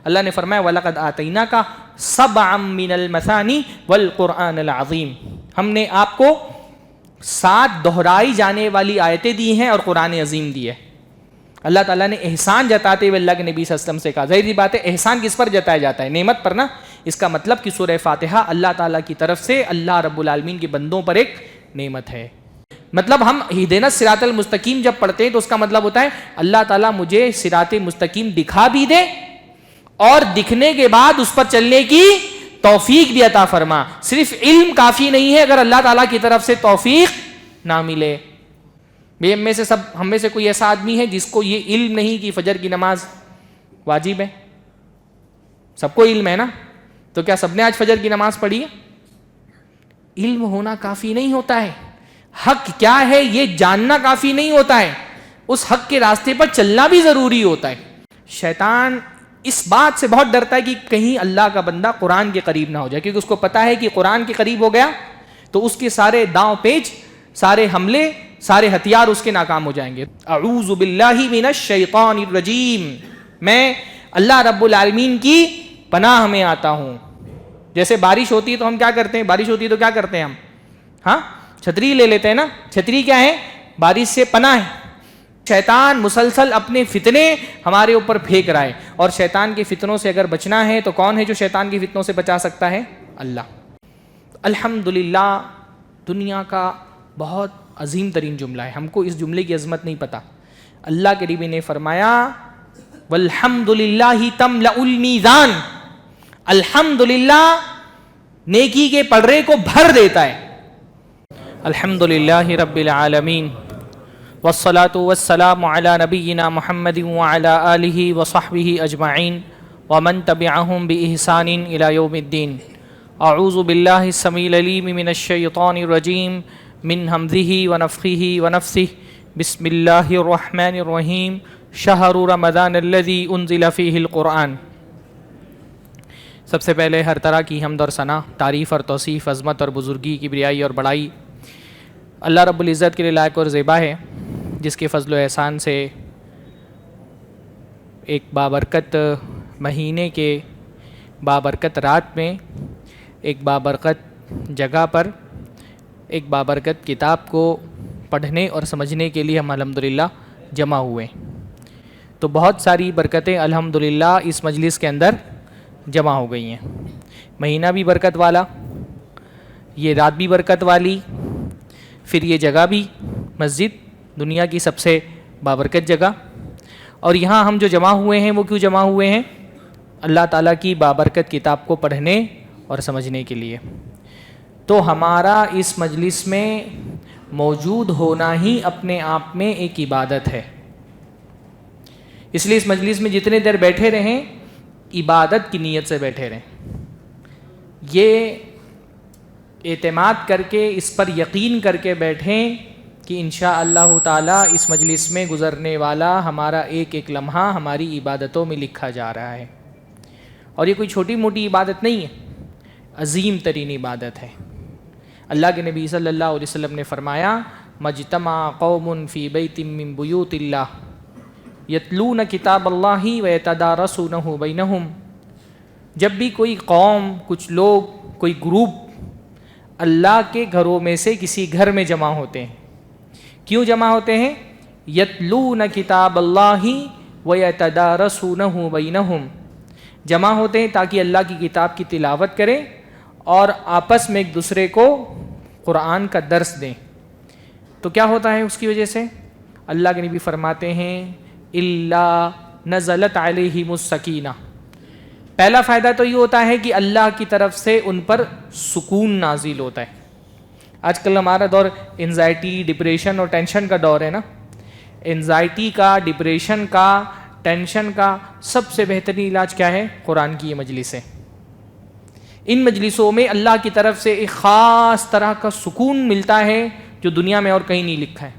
اللہ نے فرمایا وَلَقَدْ آتَيْنَاكَ سَبْعًا مِّنَ الْمَثَانِي وَالْقُرْآنِ الْعَظِيمِ، ہم نے آپ کو 7 دہرائی جانے والی آیتیں دی ہیں اور قرآن عظیم دی ہے۔ اللہ تعالیٰ نے احسان جتاتے ہوئے اللہ کے نبی صلی اللہ علیہ وسلم سے کہا، ظاہر سی بات ہے احسان کس پر جتایا جاتا ہے؟ نعمت پر نا۔ اس کا مطلب کہ سورہ فاتحہ اللہ تعالیٰ کی طرف سے اللہ رب العالمین کے بندوں پر ایک نعمت ہے۔ مطلب ہم اہدنا الصراط المستقیم جب پڑھتے ہیں تو اس کا مطلب ہوتا ہے اللہ تعالیٰ مجھے صراط مستقیم دکھا بھی دے اور دکھنے کے بعد اس پر چلنے کی توفیق بھی عطا فرما۔ صرف علم کافی نہیں ہے اگر اللہ تعالیٰ کی طرف سے توفیق نہ ملے۔ ہم میں سے کوئی ایسا آدمی ہے جس کو یہ علم نہیں کہ فجر کی نماز واجب ہے؟ سب کو علم ہے نا، تو کیا سب نے آج فجر کی نماز پڑھی ہے؟ علم ہونا کافی نہیں ہوتا ہے، حق کیا ہے یہ جاننا کافی نہیں ہوتا ہے، اس حق کے راستے پر چلنا بھی ضروری ہوتا ہے۔ شیطان اس بات سے بہت ڈرتا ہے کہ کہیں اللہ کا بندہ قرآن کے قریب نہ ہو جائے، کیونکہ اس کو پتا ہے کہ قرآن کے قریب ہو گیا تو اس کے سارے داؤں پیچ، سارے حملے، سارے ہتھیار اس کے ناکام ہو جائیں گے۔ اعوذ باللہ من الشیطان الرجیم، میں اللہ رب العالمین کی پناہ میں آتا ہوں۔ جیسے بارش ہوتی ہے تو ہم کیا کرتے ہیں؟ بارش ہوتی ہے تو کیا کرتے ہیں ہم؟ چھتری لے لیتے ہیں نا۔ چھتری کیا ہے؟ بارش سے پناہ ہے۔ شیطان مسلسل اپنے فتنے ہمارے اوپر پھینک رہا ہے، اور شیطان کے فتنوں سے اگر بچنا ہے تو کون ہے جو شیطان کے فتنوں سے بچا سکتا ہے؟ اللہ۔ الحمدللہ دنیا کا بہت عظیم ترین جملہ ہے، ہم کو اس جملے کی عظمت نہیں پتہ۔ اللہ کے نبی نے فرمایا والحمدللہ تملأ المیزان، الحمدللہ نیکی کے پڑرے کو بھر دیتا ہے۔ الحمدللہ رب العالمین والصلاة والسلام علی نبینا محمد وعلی آلہ وصحبہ اجمعین ومن تبعہم بإحسان الی یوم الدین۔ اعوذ باللہ السمیع العلیم من الشیطان الرجیم من ہمزہ ونفخہ ونفثہ، بسم اللہ الرحمن الرحیم، شہر رمضان الذی انزل فیہ القرآن۔ سب سے پہلے ہر طرح کی حمد اور ثنا، تعریف اور توصیف، عظمت اور بزرگی، کبریائی اور بڑائی اللہ رب العزت کے لیے لائق اور زیبا ہے، جس کے فضل و احسان سے ایک بابرکت مہینے کے بابرکت رات میں، ایک بابرکت جگہ پر، ایک بابرکت کتاب کو پڑھنے اور سمجھنے کے لیے ہم الحمدللہ جمع ہوئے۔ تو بہت ساری برکتیں الحمدللہ اس مجلس کے اندر جمع ہو گئی ہیں۔ مہینہ بھی برکت والا، یہ رات بھی برکت والی، پھر یہ جگہ بھی، مسجد دنیا کی سب سے بابرکت جگہ، اور یہاں ہم جو جمع ہوئے ہیں وہ کیوں جمع ہوئے ہیں؟ اللہ تعالیٰ کی بابرکت کتاب کو پڑھنے اور سمجھنے کے لیے۔ تو ہمارا اس مجلس میں موجود ہونا ہی اپنے آپ میں ایک عبادت ہے، اس لیے اس مجلس میں جتنے دیر بیٹھے رہیں عبادت کی نیت سے بیٹھے رہیں، یہ اعتماد کر کے، اس پر یقین کر کے بیٹھیں کہ انشاءاللہ تعالی اس مجلس میں گزرنے والا ہمارا ایک ایک لمحہ ہماری عبادتوں میں لکھا جا رہا ہے، اور یہ کوئی چھوٹی موٹی عبادت نہیں ہے، عظیم ترین عبادت ہے۔ اللہ کے نبی صلی اللہ علیہ وسلم نے فرمایا مجتمع قوم فی بیت من بیوت اللہ یتلون کتاب اللہ ویتدارسونہ بینہم، جب بھی کوئی قوم، کچھ لوگ، کوئی گروپ اللہ کے گھروں میں سے کسی گھر میں جمع ہوتے ہیں، کیوں جمع ہوتے ہیں؟ یتلون کتاب اللہ ویتدارسونہ بینہم، جمع ہوتے ہیں تاکہ اللہ کی کتاب کی تلاوت کریں اور آپس میں ایک دوسرے کو قرآن کا درس دیں۔ تو کیا ہوتا ہے اس کی وجہ سے؟ اللہ کے نبی فرماتے ہیں الا نزلت علیہم السکینہ، پہلا فائدہ تو یہ ہوتا ہے کہ اللہ کی طرف سے ان پر سکون نازل ہوتا ہے۔ آج کل ہمارا دور انزائٹی، ڈپریشن اور ٹینشن کا دور ہے نا۔ انزائٹی کا، ڈپریشن کا، ٹینشن کا سب سے بہترین علاج کیا ہے؟ قرآن کی یہ مجلس ہے۔ ان مجلسوں میں اللہ کی طرف سے ایک خاص طرح کا سکون ملتا ہے جو دنیا میں اور کہیں نہیں لکھا ہے،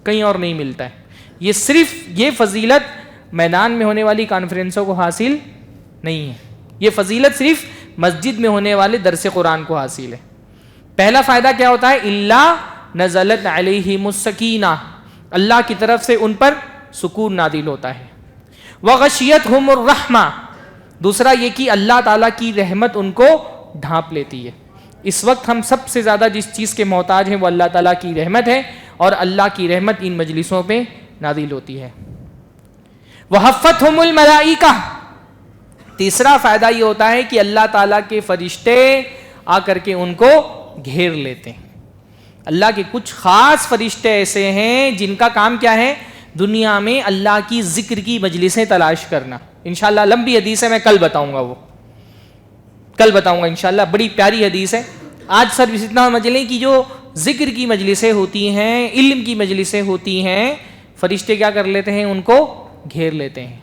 کہیں اور نہیں ملتا ہے۔ یہ صرف یہ فضیلت میدان میں ہونے والی کانفرنسوں کو حاصل نہیں ہے، یہ فضیلت صرف مسجد میں ہونے والے درس قرآن کو حاصل ہے۔ پہلا فائدہ کیا ہوتا ہے؟ الا نزلت علیہم السکینہ، اللہ کی طرف سے ان پر سکون نازل ہوتا ہے۔ وغشیتہم الرحمہ، دوسرا یہ کہ اللہ تعالیٰ کی رحمت ان کو ڈھانپ لیتی ہے. اس وقت ہم سب سے زیادہ جس چیز کے محتاج ہیں وہ اللہ تعالیٰ کی رحمت ہے, اور اللہ کی رحمت ان مجلسوں پہ نازل ہوتی ہے. وَحَفَّتْهُمُ الْمَلَائِکَةُ, تیسرا فائدہ یہ ہوتا ہے کہ اللہ تعالیٰ کے فرشتے آ کر کے ان کو گھیر لیتے ہیں. اللہ کے کچھ خاص فرشتے ایسے ہیں جن کا کام کیا ہے, دنیا میں اللہ کی ذکر کی مجلسیں تلاش کرنا. انشاءاللہ لمبی حدیث ہے, میں کل بتاؤں گا, وہ کل بتاؤں گا انشاءاللہ, بڑی پیاری حدیث ہے. آج سر اتنا سمجھ لیں کہ جو ذکر کی مجلسیں ہوتی ہیں, علم کی مجلسیں ہوتی ہیں, فرشتے کیا کر لیتے ہیں, ان کو گھیر لیتے ہیں.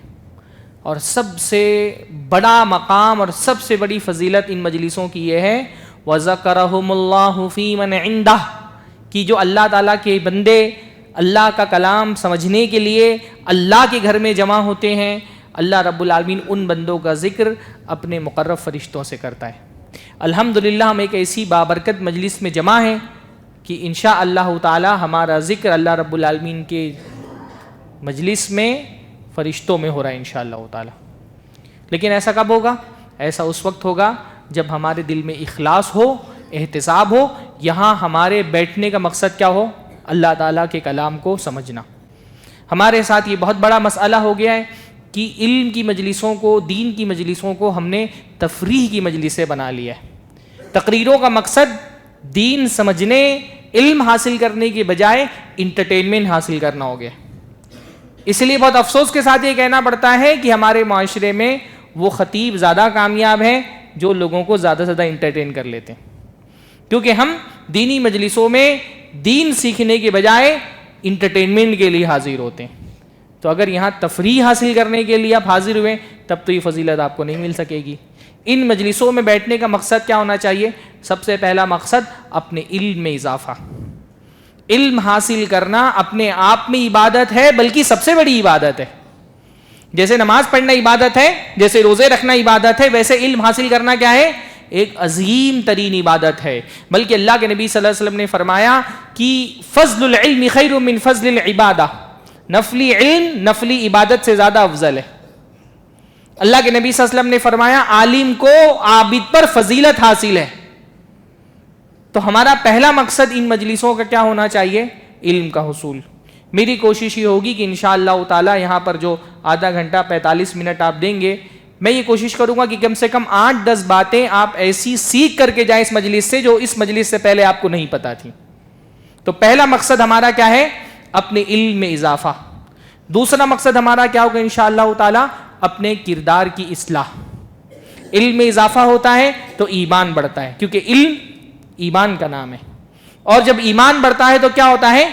اور سب سے بڑا مقام اور سب سے بڑی فضیلت ان مجلسوں کی یہ ہے, وَذَكَرَهُمُ اللَّهُ فِي مَنْ عِنْدَهُ, کہ جو اللہ تعالیٰ کے بندے اللہ کا کلام سمجھنے کے لیے اللہ کے گھر میں جمع ہوتے ہیں, اللہ رب العالمین ان بندوں کا ذکر اپنے مقرب فرشتوں سے کرتا ہے. الحمدللہ ہم ایک ایسی بابرکت مجلس میں جمع ہیں کہ انشاء اللہ تعالی ہمارا ذکر اللہ رب العالمین کے مجلس میں فرشتوں میں ہو رہا ہے انشاءاللہ تعالی. لیکن ایسا کب ہوگا؟ ایسا اس وقت ہوگا جب ہمارے دل میں اخلاص ہو, احتساب ہو. یہاں ہمارے بیٹھنے کا مقصد کیا ہو؟ اللہ تعالیٰ کے کلام کو سمجھنا. ہمارے ساتھ یہ بہت بڑا مسئلہ ہو گیا ہے کہ علم کی مجلسوں کو, دین کی مجلسوں کو ہم نے تفریح کی مجلسیں بنا لیا ہے. تقریروں کا مقصد دین سمجھنے, علم حاصل کرنے کے بجائے انٹرٹینمنٹ حاصل کرنا ہو گیا. اس لیے بہت افسوس کے ساتھ یہ کہنا پڑتا ہے کہ ہمارے معاشرے میں وہ خطیب زیادہ کامیاب ہیں جو لوگوں کو زیادہ سے زیادہ انٹرٹین کر لیتے ہیں, کیونکہ ہم دینی مجلسوں میں دین سیکھنے کے بجائے انٹرٹینمنٹ کے لیے حاضر ہوتے ہیں. تو اگر یہاں تفریح حاصل کرنے کے لیے آپ حاضر ہوئے تب تو یہ فضیلت آپ کو نہیں مل سکے گی. ان مجلسوں میں بیٹھنے کا مقصد کیا ہونا چاہیے؟ سب سے پہلا مقصد اپنے علم میں اضافہ. علم حاصل کرنا اپنے آپ میں عبادت ہے, بلکہ سب سے بڑی عبادت ہے. جیسے نماز پڑھنا عبادت ہے, جیسے روزے رکھنا عبادت ہے, ویسے علم حاصل کرنا کیا ہے؟ ایک عظیم ترین عبادت ہے. بلکہ اللہ کے نبی صلی اللہ علیہ وسلم نے فرمایا کہ فضل العلم خیر من فضل العبادہ, نفلی علم نفلی عبادت سے زیادہ افضل ہے. اللہ کے نبی صلی اللہ علیہ وسلم نے فرمایا عالم کو عابد پر فضیلت حاصل ہے. تو ہمارا پہلا مقصد ان مجلسوں کا کیا ہونا چاہیے؟ علم کا حصول. میری کوشش یہ ہوگی کہ انشاءاللہ تعالی یہاں پر جو آدھا گھنٹہ 45 منٹ آپ دیں گے, میں یہ کوشش کروں گا کہ کم سے کم 8-10 باتیں آپ ایسی سیکھ کر کے جائیں اس مجلس سے جو اس مجلس سے پہلے آپ کو نہیں پتا تھی. تو پہلا مقصد ہمارا کیا ہے؟ اپنے علم میں اضافہ. دوسرا مقصد ہمارا کیا ہوگا انشاءاللہ تعالی؟ اپنے کردار کی اصلاح. علم میں اضافہ ہوتا ہے تو ایمان بڑھتا ہے, کیونکہ علم ایمان کا نام ہے, اور جب ایمان بڑھتا ہے تو کیا ہوتا ہے؟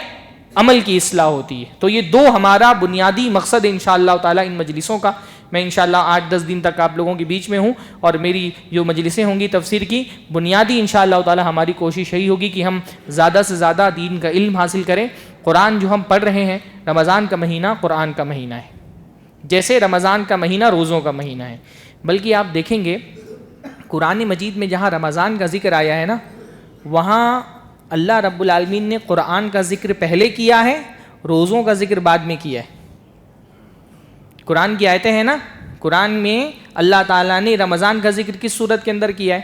عمل کی اصلاح ہوتی ہے. تو یہ دو ہمارا بنیادی مقصد انشاءاللہ تعالی ان مجلسوں کا. میں انشاءاللہ 8-10 دن تک آپ لوگوں کے بیچ میں ہوں, اور میری جو مجلسیں ہوں گی تفسیر کی, بنیادی انشاءاللہ تعالی ہماری کوشش یہی ہوگی کہ ہم زیادہ سے زیادہ دین کا علم حاصل کریں. قرآن جو ہم پڑھ رہے ہیں, رمضان کا مہینہ قرآن کا مہینہ ہے, جیسے رمضان کا مہینہ روزوں کا مہینہ ہے. بلکہ آپ دیکھیں گے قرآن مجید میں جہاں رمضان کا ذکر آیا ہے نا, وہاں اللہ رب العالمین نے قرآن کا ذکر پہلے کیا ہے, روزوں کا ذکر بعد میں کیا ہے. قرآن کی آیتیں ہیں نا, قرآن میں اللہ تعالیٰ نے رمضان کا ذکر کس صورت کے اندر کیا ہے؟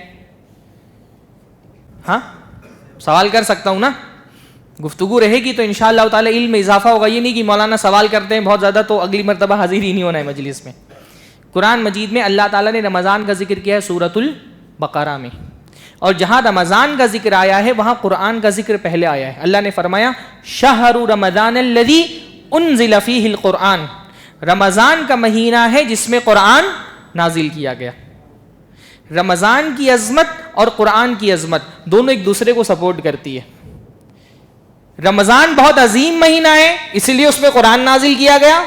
ہاں سوال کر سکتا ہوں نا, گفتگو رہے گی تو انشاءاللہ تعالی علم میں اضافہ ہوگا. یہ نہیں کہ مولانا سوال کرتے ہیں بہت زیادہ تو اگلی مرتبہ حاضر ہی نہیں ہونا ہے مجلس میں. قرآن مجید میں اللہ تعالیٰ نے رمضان کا ذکر کیا ہے سورۃ البقرہ میں, اور جہاں رمضان کا ذکر آیا ہے وہاں قرآن کا ذکر پہلے آیا ہے. اللہ نے فرمایا شہر رمضان الذی انزل فیہ القرآن, رمضان کا مہینہ ہے جس میں قرآن نازل کیا گیا. رمضان کی عظمت اور قرآن کی عظمت دونوں ایک دوسرے کو سپورٹ کرتی ہے. رمضان بہت عظیم مہینہ ہے اس لیے اس میں قرآن نازل کیا گیا,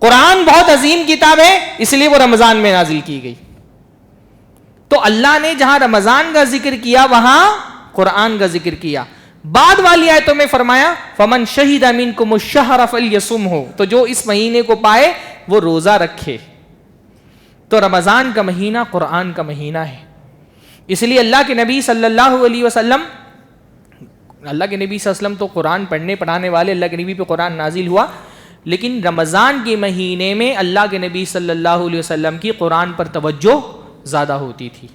قرآن بہت عظیم کتاب ہے اس لیے وہ رمضان میں نازل کی گئی. تو اللہ نے جہاں رمضان کا ذکر کیا وہاں قرآن کا ذکر کیا. بعد والی آیتوں میں فرمایا فمن شہد منکم الشہر فلیصمہ, تو جو اس مہینے کو پائے وہ روزہ رکھے. تو رمضان کا مہینہ قرآن کا مہینہ ہے. اس لیے اللہ کے نبی صلی اللہ علیہ وسلم تو قرآن پڑھنے پڑھانے والے, اللہ کے نبی پہ قرآن نازل ہوا, لیکن رمضان کے مہینے میں اللہ کے نبی صلی اللہ علیہ وسلم کی قرآن پر توجہ زیادہ ہوتی تھی.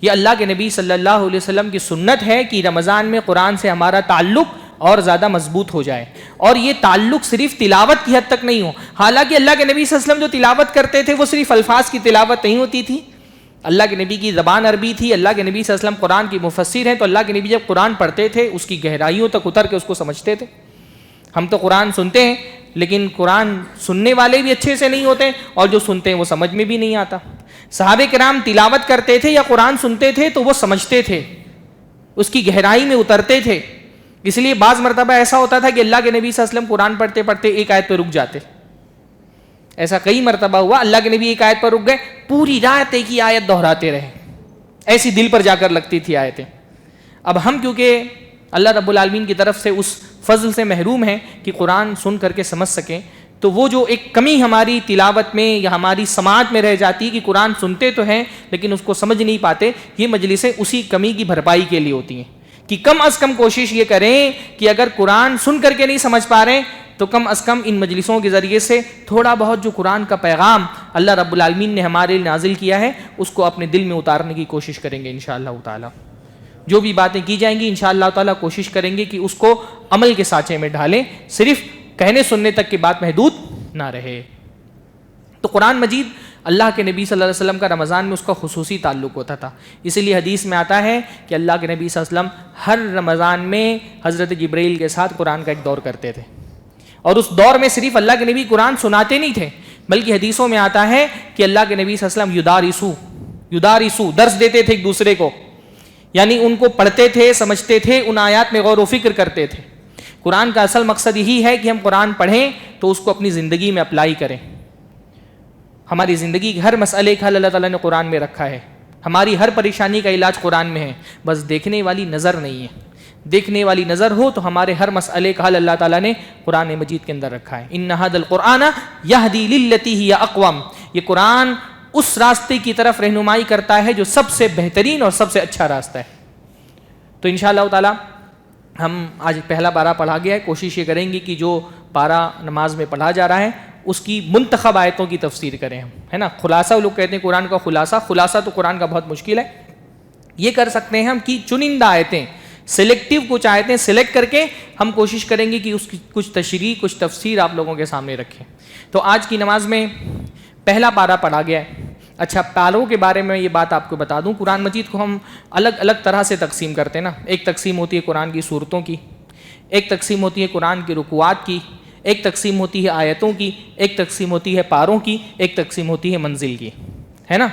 یہ اللہ کے نبی صلی اللہ علیہ وسلم کی سنت ہے کہ رمضان میں قرآن سے ہمارا تعلق اور زیادہ مضبوط ہو جائے. اور یہ تعلق صرف تلاوت کی حد تک نہیں ہو. حالانکہ اللہ کے نبی صلی اللہ علیہ وسلم جو تلاوت کرتے تھے وہ صرف الفاظ کی تلاوت نہیں ہوتی تھی. اللہ کے نبی کی زبان عربی تھی. اللہ کے نبی صلی اللہ علیہ وسلم قرآن کی مفسر ہیں, تو اللہ کے نبی جب قرآن پڑھتے تھے اس کی گہرائیوں تک اتر کے اس کو سمجھتے تھے. ہم تو قرآن سنتے ہیں لیکن قرآن سننے والے بھی اچھے سے نہیں ہوتے, اور جو سنتے ہیں وہ سمجھ میں بھی نہیں آتا. صحابہ کرام تلاوت کرتے تھے یا قرآن سنتے تھے تو وہ سمجھتے تھے, اس کی گہرائی میں اترتے تھے. اس لیے بعض مرتبہ ایسا ہوتا تھا کہ اللہ کے نبی صلی اللہ علیہ وسلم قرآن پڑھتے پڑھتے ایک آیت پہ رک جاتے. ایسا کئی مرتبہ ہوا, اللہ کے نبی ایک آیت پر رک گئے, پوری رات ایک ہی آیت دہراتے رہے. ایسی دل پر جا کر لگتی تھی آیتیں. اب ہم کیونکہ اللہ رب العالمین کی طرف سے اس فضل سے محروم ہیں کہ قرآن سن کر کے سمجھ سکیں, تو وہ جو ایک کمی ہماری تلاوت میں یا ہماری سماعت میں رہ جاتی ہے کہ قرآن سنتے تو ہیں لیکن اس کو سمجھ نہیں پاتے, یہ مجلسیں اسی کمی کی بھرپائی کے لیے ہوتی ہیں. کہ کم از کم کوشش یہ کریں کہ اگر قرآن سن کر کے نہیں سمجھ پا رہے تو کم از کم ان مجلسوں کے ذریعے سے تھوڑا بہت جو قرآن کا پیغام اللہ رب العالمین نے ہمارے لیے نازل کیا ہے اس کو اپنے دل میں اتارنے کی کوشش کریں گے انشاءاللہ تعالی. جو بھی باتیں کی جائیں گی انشاءاللہ تعالی کوشش کریں گے کہ اس کو عمل کے سانچے میں ڈھالیں, صرف کہنے سننے تک کی بات محدود نہ رہے. تو قرآن مجید اللہ کے نبی صلی اللہ علیہ وسلم کا رمضان میں اس کا خصوصی تعلق ہوتا تھا. اسی لیے حدیث میں آتا ہے کہ اللہ کے نبی صلی اللہ علیہ وسلم ہر رمضان میں حضرت جبرائیل کے ساتھ قرآن کا ایک دور کرتے تھے, اور اس دور میں صرف اللہ کے نبی قرآن سناتے نہیں تھے بلکہ حدیثوں میں آتا ہے کہ اللہ کے نبی صلی اللہ علیہ وسلم یدارسو درس دیتے تھے ایک دوسرے کو, یعنی ان کو پڑھتے تھے, سمجھتے تھے, ان آیات میں غور و فکر کرتے تھے. قرآن کا اصل مقصد یہی ہے کہ ہم قرآن پڑھیں تو اس کو اپنی زندگی میں اپلائی کریں. ہماری زندگی کے ہر مسئلے کا حل اللہ تعالیٰ نے قرآن میں رکھا ہے. ہماری ہر پریشانی کا علاج قرآن میں ہے, بس دیکھنے والی نظر نہیں ہے. دیکھنے والی نظر ہو تو ہمارے ہر مسئلے کا حل اللہ تعالیٰ نے قرآن مجید کے اندر رکھا ہے. ان ھذا القرآن یہدی للتی ہی اقوم, یہ قرآن اس راستے کی طرف رہنمائی کرتا ہے جو سب سے بہترین اور سب سے اچھا راستہ ہے. تو انشاءاللہ تعالی ہم آج پہلا پارہ پڑھا گیا ہے, کوشش یہ کریں گے کہ جو پارہ نماز میں پڑھا جا رہا ہے اس کی منتخب آیتوں کی تفسیر کریں ہم, ہے نا. خلاصہ لوگ کہتے ہیں قرآن کا خلاصہ تو قرآن کا بہت مشکل ہے. یہ کر سکتے ہیں ہم کہ چنندہ آیتیں, سلیکٹیو کچھ آیتیں سلیکٹ کر کے ہم کوشش کریں گے کہ اس کی کچھ تشریح, کچھ تفسیر آپ لوگوں کے سامنے رکھیں. تو آج کی نماز میں پہلا پارہ پڑھا گیا ہے. اچھا, پاروں کے بارے میں یہ بات آپ کو بتا دوں, قرآن مجید کو ہم الگ الگ طرح سے تقسیم کرتے ہیں نا. ایک تقسیم ہوتی ہے قرآن کی صورتوں کی, ایک تقسیم ہوتی ہے قرآن کی رکوعات کی, ایک تقسیم ہوتی ہے آیتوں کی, ایک تقسیم ہوتی ہے پاروں کی, ایک تقسیم ہوتی ہے منزل کی, ہے نا.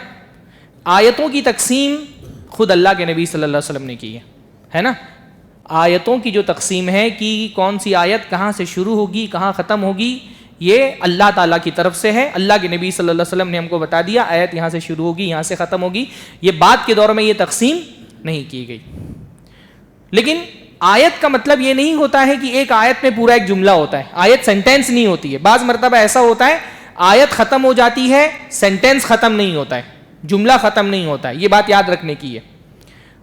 آیتوں کی تقسیم خود اللہ کے نبی صلی اللہ علیہ وسلم نے کی ہے نا. آیتوں کی جو تقسیم ہے کہ کون سی آیت کہاں سے شروع ہوگی کہاں ختم ہوگی, یہ اللہ تعالیٰ کی طرف سے ہے. اللہ کے نبی صلی اللہ علیہ وسلم نے ہم کو بتا دیا آیت یہاں سے شروع ہوگی یہاں سے ختم ہوگی. یہ بعد کے دور میں یہ تقسیم نہیں کی گئی. لیکن آیت کا مطلب یہ نہیں ہوتا ہے کہ ایک آیت میں پورا ایک جملہ ہوتا ہے. آیت سینٹینس نہیں ہوتی ہے. بعض مرتبہ ایسا ہوتا ہے آیت ختم ہو جاتی ہے, سینٹینس ختم نہیں ہوتا ہے, جملہ ختم نہیں ہوتا ہے. یہ بات یاد رکھنے کی ہے.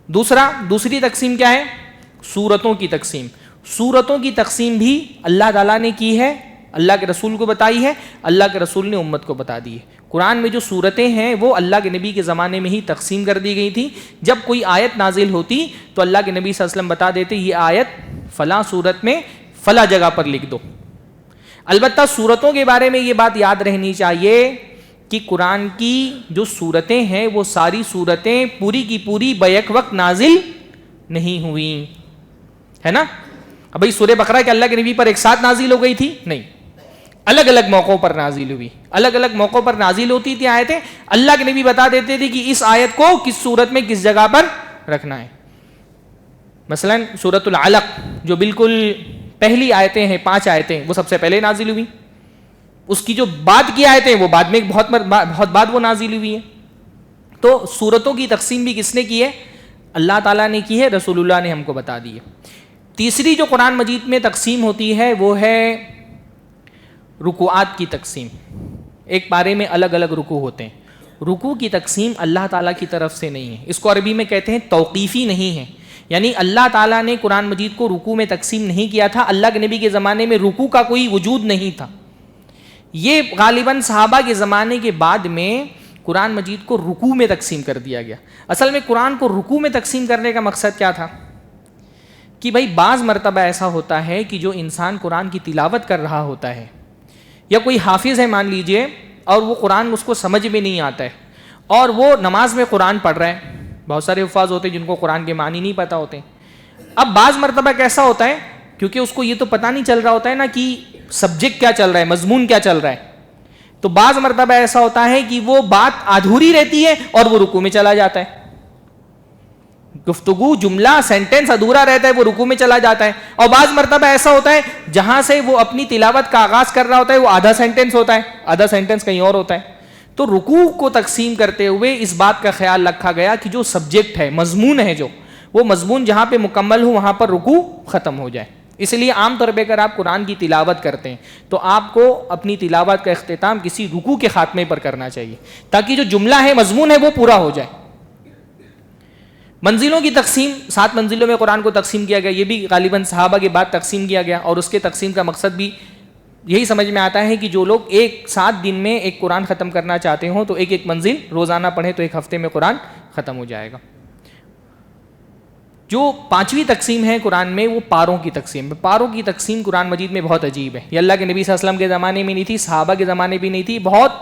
دوسری تقسیم کیا ہے؟ سورتوں کی تقسیم. سورتوں کی تقسیم بھی اللہ تعالیٰ نے کی ہے, اللہ کے رسول کو بتائی ہے, اللہ کے رسول نے امت کو بتا دی ہے. قرآن میں جو صورتیں ہیں وہ اللہ کے نبی کے زمانے میں ہی تقسیم کر دی گئی تھی. جب کوئی آیت نازل ہوتی تو اللہ کے نبی صلی اللہ علیہ وسلم بتا دیتے یہ آیت فلاں صورت میں فلاں جگہ پر لکھ دو. البتہ صورتوں کے بارے میں یہ بات یاد رہنی چاہیے کہ قرآن کی جو صورتیں ہیں وہ ساری صورتیں پوری کی پوری بیک وقت نازل نہیں ہوئیں, ہے نا. اب بھائی سورہ بقرہ کہ اللہ کے نبی پر ایک ساتھ نازل ہو گئی تھی؟ نہیں, الگ الگ موقعوں پر نازل ہوئی. الگ الگ موقعوں پر نازل ہوتی تھی آیتیں. اللہ کے نبی بتا دیتے تھے کہ اس آیت کو کس صورت میں کس جگہ پر رکھنا ہے. مثلا سورۃ العلق جو بالکل پہلی آیتیں ہیں 5 آیتیں وہ سب سے پہلے نازل ہوئی. اس کی جو بعد کی آیتیں وہ بعد میں بہت بعد وہ نازل ہوئی ہیں. تو سورتوں کی تقسیم بھی کس نے کی ہے؟ اللہ تعالیٰ نے کی ہے, رسول اللہ نے ہم کو بتا دی ہے. تیسری جو قرآن مجید میں تقسیم ہوتی ہے وہ ہے رکوعات کی تقسیم. ایک پارے میں الگ الگ رکوع ہوتے ہیں. رکوع کی تقسیم اللہ تعالیٰ کی طرف سے نہیں ہے. اس کو عربی میں کہتے ہیں توقیفی نہیں ہے. یعنی اللہ تعالیٰ نے قرآن مجید کو رکوع میں تقسیم نہیں کیا تھا. اللہ کے نبی کے زمانے میں رکوع کا کوئی وجود نہیں تھا. یہ غالباً صحابہ کے زمانے کے بعد میں قرآن مجید کو رکوع میں تقسیم کر دیا گیا. اصل میں قرآن کو رکوع میں تقسیم کرنے کا مقصد کیا تھا کہ بھائی بعض مرتبہ ایسا ہوتا ہے کہ جو انسان قرآن کی تلاوت کر رہا ہوتا ہے یا کوئی حافظ ہے مان لیجئے اور وہ قرآن اس کو سمجھ میں نہیں آتا ہے اور وہ نماز میں قرآن پڑھ رہا ہے. بہت سارے حفاظ ہوتے ہیں جن کو قرآن کے معنی نہیں پتہ ہوتے. اب بعض مرتبہ کیسا ہوتا ہے کیونکہ اس کو یہ تو پتہ نہیں چل رہا ہوتا ہے نا کہ سبجیکٹ کیا چل رہا ہے, مضمون کیا چل رہا ہے, تو بعض مرتبہ ایسا ہوتا ہے کہ وہ بات ادھوری رہتی ہے اور وہ رکوع میں چلا جاتا ہے. گفتگو جملہ سینٹنس ادھورا رہتا ہے وہ رکوع میں چلا جاتا ہے. اور بعض مرتبہ ایسا ہوتا ہے جہاں سے وہ اپنی تلاوت کا آغاز کر رہا ہوتا ہے وہ آدھا سینٹنس ہوتا ہے, آدھا سینٹنس کہیں اور ہوتا ہے. تو رکوع کو تقسیم کرتے ہوئے اس بات کا خیال رکھا گیا کہ جو سبجیکٹ ہے, مضمون ہے, جو وہ مضمون جہاں پہ مکمل ہو وہاں پر رکوع ختم ہو جائے. اس لیے عام طور پہ اگر آپ قرآن کی تلاوت کرتے ہیں تو آپ کو اپنی تلاوت کا اختتام کسی رکوع کے خاتمے پر کرنا چاہیے تاکہ جو جملہ ہے, مضمون ہے, وہ پورا ہو جائے. منزلوں کی تقسیم, 7 منزلوں میں قرآن کو تقسیم کیا گیا, یہ بھی غالباً صحابہ کے بعد تقسیم کیا گیا اور اس کے تقسیم کا مقصد بھی یہی سمجھ میں آتا ہے کہ جو لوگ 7 دن میں ایک قرآن ختم کرنا چاہتے ہوں تو ایک منزل روزانہ پڑھیں تو 1 ہفتے میں قرآن ختم ہو جائے گا. جو 5ویں تقسیم ہے قرآن میں وہ پاروں کی تقسیم ہے. پاروں کی تقسیم قرآن مجید میں بہت عجیب ہے. یہ اللہ کے نبی صلی اللہ علیہ وسلم کے زمانے میں نہیں تھی, صحابہ کے زمانے بھی نہیں تھی. بہت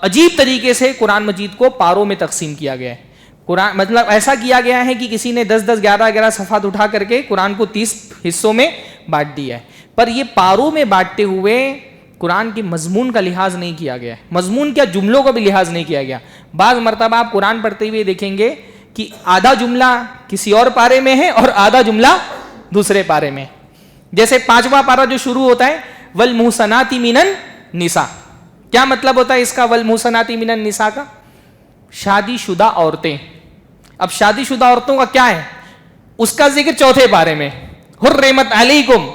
عجیب طریقے سے قرآن مجید کو پاروں میں تقسیم کیا گیا ہے. قرآن مطلب ایسا کیا گیا ہے کہ کسی نے 10-10 11-11 صفحات اٹھا کر کے قرآن کو 30 حصوں میں بانٹ دیا ہے. پر یہ پاروں میں بانٹتے ہوئے قرآن کے مضمون کا لحاظ نہیں کیا گیا ہے, مضمون کیا جملوں کا بھی لحاظ نہیں کیا گیا. بعض مرتبہ آپ قرآن پڑھتے ہوئے دیکھیں گے کہ آدھا جملہ کسی اور پارے میں ہے اور آدھا جملہ دوسرے پارے میں. جیسے 5واں پارہ جو شروع ہوتا ہے والمحصنات من النساء, کیا مطلب ہوتا ہے اس کا والمحصنات من النساء کا؟ شادی شدہ عورتیں. اب شادی شدہ عورتوں کا کیا ہے, اس کا ذکر 4 پارے میں, حرمت علیکم,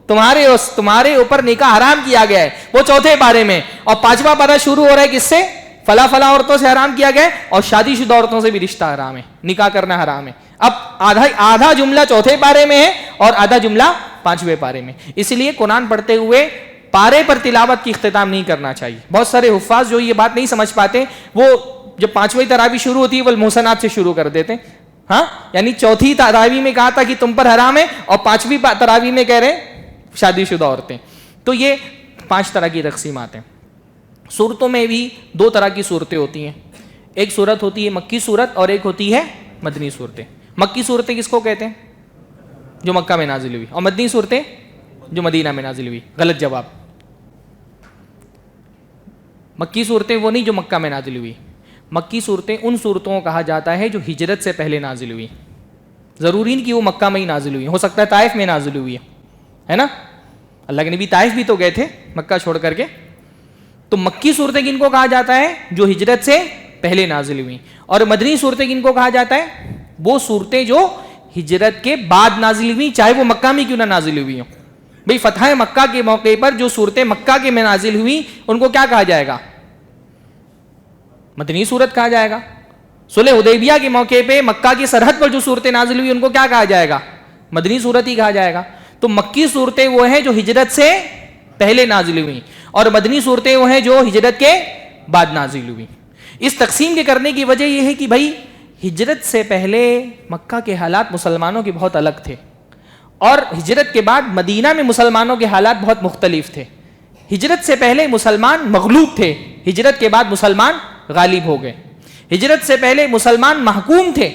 تمہارے اوپر نکاح حرام کیا گیا ہے, وہ 4 پارے میں. اور 5واں پارہ شروع ہو رہا ہے کس سے؟ فلاں عورتوں سے حرام کیا گیا اور شادی شدہ عورتوں سے بھی رشتہ حرام ہے, نکاح کرنا حرام ہے. اب آدھا جملہ 4 پارے میں ہے اور آدھا جملہ 5ویں پارے میں. اس لیے قرآن پڑھتے ہوئے پارے پر تلاوت کی اختتام نہیں کرنا چاہیے. بہت سارے حفاظ جو یہ بات نہیں سمجھ پاتے وہ جب 5ویں تراویح شروع ہوتی ہے وہ المحصنات سے شروع کر دیتے ہیں. ہاں, یعنی 4تھی تراویح میں کہا تھا کہ تم پر حرام ہے اور 5ویں تراویح میں کہہ رہے شادی شدہ عورتیں. تو یہ 5 طرح کی تقسیمات ہیں. صورتوں میں بھی 2 طرح کی صورتیں ہوتی ہیں. ایک صورت ہوتی ہے مکی صورت اور ایک ہوتی ہے مدنی صورتیں. مکی صورتیں کس کو کہتے ہیں؟ جو مکہ میں نازل ہوئی. اور مدنی صورتیں جو مدینہ میں نازل ہوئی. غلط جواب. مکی صورتیں وہ نہیں جو مکہ میں نازل ہوئی. مکی صورتیں ان صورتوں کو کہا جاتا ہے جو ہجرت سے پہلے نازل ہوئی. ضروری نہیں کہ وہ مکہ میں ہی نازل ہوئی, ہو سکتا ہے طائف میں نازل ہوئی ہے نا. اللہ کے نبی طائف بھی تو گئے تھے مکہ چھوڑ کر کے. تو مکی صورتیں کن کو کہا جاتا ہے؟ جو ہجرت سے پہلے نازل ہوئی. اور مدنی صورتیں کن کو کہا جاتا ہے؟ وہ صورتیں جو ہجرت کے بعد نازل ہوئی, چاہے وہ مکہ میں کیوں نہ نازل ہوئی ہوں. بھئی فتح مکہ کے موقع پر جو صورتیں مکہ کے میں نازل ہوئی ان کو کیا کہا جائے گا؟ مدنی صورت کہا جائے گا. صلح حدیبیہ کے موقع پہ مکہ کی سرحد پر جو صورتیں نازل ہوئی ان کو کیا کہا جائے گا؟ مدنی صورت ہی کہا جائے گا. تو مکی صورتیں وہ ہیں جو ہجرت سے پہلے نازل ہوئی اور مدنی صورتیں وہ ہیں جو ہجرت کے بعد نازل ہوئی. اس تقسیم کے کرنے کی وجہ یہ ہے کہ بھائی ہجرت سے پہلے مکہ کے حالات مسلمانوں کے بہت الگ تھے اور ہجرت کے بعد مدینہ میں مسلمانوں کے حالات بہت مختلف تھے. ہجرت سے پہلے مسلمان مغلوب تھے, ہجرت کے بعد مسلمان غالب ہو گئے. ہجرت سے پہلے مسلمان محکوم تھے,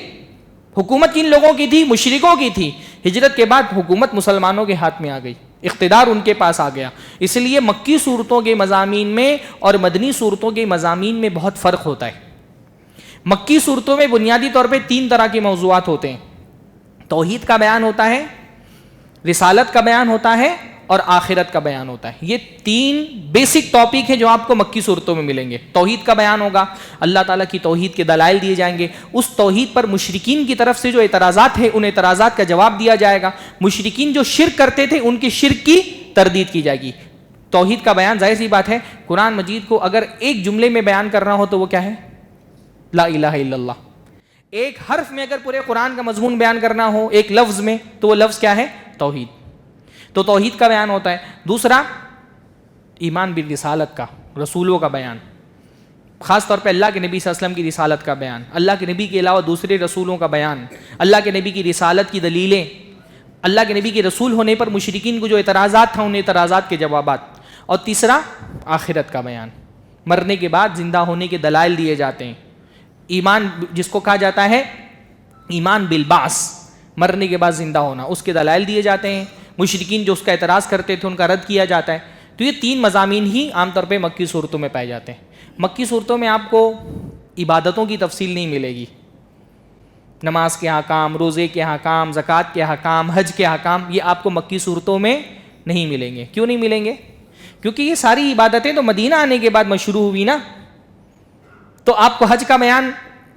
حکومت کن لوگوں کی تھی؟ مشرکوں کی تھی. ہجرت کے بعد حکومت مسلمانوں کے ہاتھ میں آ گئی, اقتدار ان کے پاس آ گیا. اس لیے مکی صورتوں کے مضامین میں اور مدنی صورتوں کے مضامین میں بہت فرق ہوتا ہے. مکی صورتوں میں بنیادی طور پہ 3 طرح کے موضوعات ہوتے ہیں. توحید کا بیان ہوتا ہے, رسالت کا بیان ہوتا ہے اور آخرت کا بیان ہوتا ہے. یہ 3 بیسک ٹاپک ہیں جو آپ کو مکی صورتوں میں ملیں گے. توحید کا بیان ہوگا, اللہ تعالیٰ کی توحید کے دلائل دیے جائیں گے. اس توحید پر مشرکین کی طرف سے جو اعتراضات ہیں ان اعتراضات کا جواب دیا جائے گا. مشرکین جو شرک کرتے تھے ان کے شرک کی تردید کی جائے گی. توحید کا بیان ظاہر سی بات ہے, قرآن مجید کو اگر ایک جملے میں بیان کرنا ہو تو وہ کیا ہے؟ لا الہ الا اللہ. ایک حرف میں اگر پورے قرآن کا مضمون بیان کرنا ہو ایک لفظ میں تو وہ لفظ کیا ہے؟ توحید. تو توحید کا بیان ہوتا ہے. دوسرا ایمان بالرسالت کا، رسولوں کا بیان، خاص طور پہ اللہ کے نبی صلی اللہ علیہ وسلم کی رسالت کا بیان، اللہ کے نبی کے علاوہ دوسرے رسولوں کا بیان، اللہ کے نبی کی رسالت کی دلیلیں، اللہ کے نبی کے رسول ہونے پر مشرکین کو جو اعتراضات تھا ان اعتراضات کے جوابات، اور تیسرا آخرت کا بیان، مرنے کے بعد زندہ ہونے کے دلائل دیے جاتے ہیں، ایمان جس کو کہا جاتا ہے ایمان بالبعث، مرنے کے بعد زندہ ہونا، اس کے دلائل دیے جاتے ہیں، مشرکین جو اس کا اعتراض کرتے تھے ان کا رد کیا جاتا ہے۔ تو یہ 3 مضامین ہی عام طور پہ مکی صورتوں میں پائے جاتے ہیں۔ مکی صورتوں میں آپ کو عبادتوں کی تفصیل نہیں ملے گی، نماز کے احکام، روزے کے احکام، زکوٰۃ کے احکام، حج کے احکام، یہ آپ کو مکی صورتوں میں نہیں ملیں گے۔ کیوں نہیں ملیں گے؟ کیونکہ یہ ساری عبادتیں تو مدینہ آنے کے بعد مشروع ہوئی نا، تو آپ کو حج کا بیان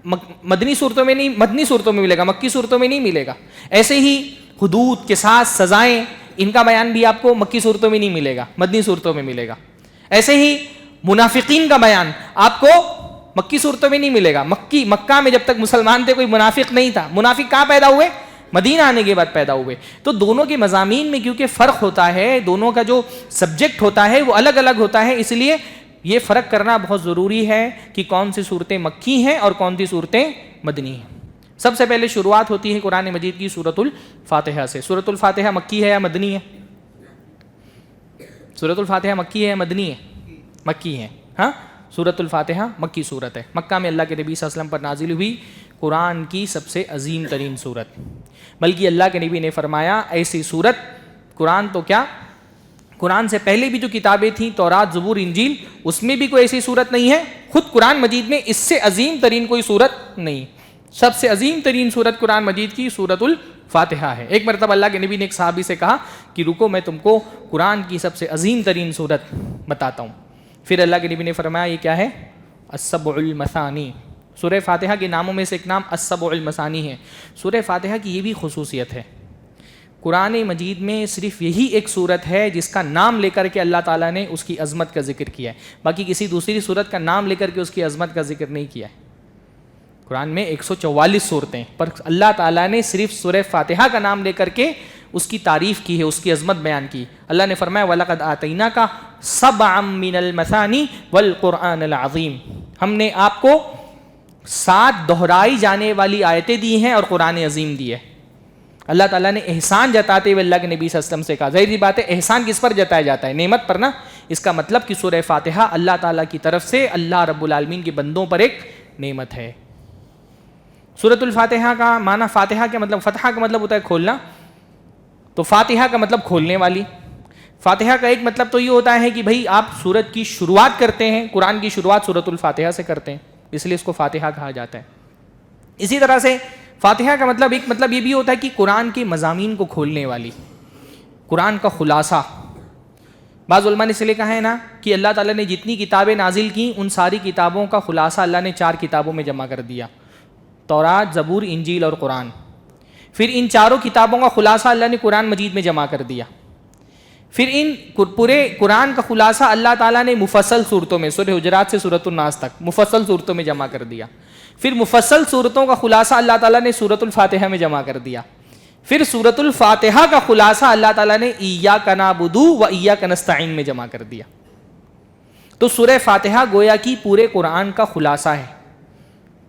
مدنی صورتوں میں نہیں، مدنی صورتوں میں ملے گا، مکی صورتوں میں نہیں ملے گا۔ ایسے ہی حدود، قصاص، سزائیں، ان کا بیان بھی آپ کو مکی صورتوں میں نہیں ملے گا، مدنی صورتوں میں ملے گا۔ ایسے ہی منافقین کا بیان آپ کو مکی صورتوں میں نہیں ملے گا۔ مکہ میں جب تک مسلمان تھے کوئی منافق نہیں تھا۔ منافق کہاں پیدا ہوئے؟ مدینہ آنے کے بعد پیدا ہوئے۔ تو دونوں کے مضامین میں کیونکہ فرق ہوتا ہے، دونوں کا جو سبجیکٹ ہوتا ہے وہ الگ الگ ہوتا ہے، اس لیے یہ فرق کرنا بہت ضروری ہے کہ کون سی صورتیں مکی ہیں اور کون سی صورتیں مدنی ہیں۔ سب سے پہلے شروعات ہوتی ہے قرآن مجید کی سورۃ الفاتحہ سے۔ سورۃ الفاتحہ مکی ہے یا مدنی ہے؟ سورۃ الفاتحہ مکی ہے یا مدنی ہے؟ مکی ہے۔ ہاں، سورۃ الفاتحہ مکی صورت ہے، مکہ میں اللہ کے نبی صلی اللہ علیہ وسلم پر نازل ہوئی قرآن کی سب سے عظیم ترین صورت۔ بلکہ اللہ کے نبی نے فرمایا ایسی صورت، قرآن تو کیا، قرآن سے پہلے بھی جو کتابیں تھیں، تورات، زبور، انجیل، اس میں بھی کوئی ایسی صورت نہیں ہے، خود قرآن مجید میں اس سے عظیم ترین کوئی صورت نہیں۔ سب سے عظیم ترین صورت قرآن مجید کی سورۃ الفاتحہ ہے۔ ایک مرتبہ اللہ کے نبی نے ایک صحابی سے کہا کہ رکو میں تم کو قرآن کی سب سے عظیم ترین صورت بتاتا ہوں۔ پھر اللہ کے نبی نے فرمایا یہ کیا ہے؟ السبع المثانی۔ سورہ فاتحہ کے ناموں میں سے ایک نام السبع المثانی ہے۔ سورہ فاتحہ کی یہ بھی خصوصیت ہے، قرآن مجید میں صرف یہی ایک صورت ہے جس کا نام لے کر کے اللہ تعالیٰ نے اس کی عظمت کا ذکر کیا ہے، باقی کسی دوسری صورت کا نام لے کر کے اس کی عظمت کا ذکر نہیں کیا ہے۔ قرآن میں 144 صورتیں، پر اللہ تعالیٰ نے صرف سورہ فاتحہ کا نام لے کر کے اس کی تعریف کی ہے، اس کی عظمت بیان کی۔ اللہ نے فرمایا وَلَقَدْ آتَيْنَاكَ سَبْعًا مِّنَ الْمَثَانِي وَالْقُرْآنِ الْعَظِيمِ، ہم نے آپ کو 7 دہرائی جانے والی آیتیں دی ہیں اور قرآن عظیم دی ہے۔ اللہ تعالیٰ نے احسان جتاتے ہوئے اللہ کے نبی صلی اللہ علیہ وسلم سے کہا، ظاہر سی بات ہے احسان کس پر جتایا جاتا ہے؟ نعمت پر نا۔ اس کا مطلب کہ سورہ فاتحہ اللہ تعالیٰ کی طرف سے اللہ رب العالمین کے بندوں پر ایک نعمت ہے۔ سورۃ الفاتحہ کا معنی، فاتحہ کا مطلب، فتحہ کا مطلب ہوتا ہے کھولنا، تو فاتحہ کا مطلب کھولنے والی۔ فاتحہ کا ایک مطلب تو یہ ہوتا ہے کہ بھئی آپ سورت کی شروعات کرتے ہیں، قرآن کی شروعات سورۃ الفاتحہ سے کرتے ہیں، اس لیے اس کو فاتحہ کہا جاتا ہے۔ اسی طرح سے فاتحہ کا مطلب، ایک مطلب یہ بھی ہوتا ہے کہ قرآن کے مضامین کو کھولنے والی، قرآن کا خلاصہ۔ بعض علماء نے اس لیے کہا ہے نا کہ اللہ تعالیٰ نے جتنی کتابیں نازل کی ان ساری کتابوں کا خلاصہ اللہ نے 4 کتابوں میں جمع کر دیا، تورات، زبور، انجیل اور قرآن۔ پھر ان 4 کتابوں کا خلاصہ اللہ نے قرآن مجید میں جمع کر دیا۔ پھر ان پورے قرآن کا خلاصہ اللہ تعالیٰ نے مفصل صورتوں میں، سورہ حجرات سے سورۃ الناس تک مفصل صورتوں میں جمع کر دیا۔ پھر مفصل صورتوں کا خلاصہ اللہ تعالیٰ نے سورۃ الفاتحہ میں جمع کر دیا۔ پھر سورۃ الفاتحہ کا خلاصہ اللہ تعالیٰ نے ایاک نعبد و ایاک نستعین میں جمع کر دیا۔ تو سورہ فاتحہ گویا کی پورے قرآن کا خلاصہ ہے،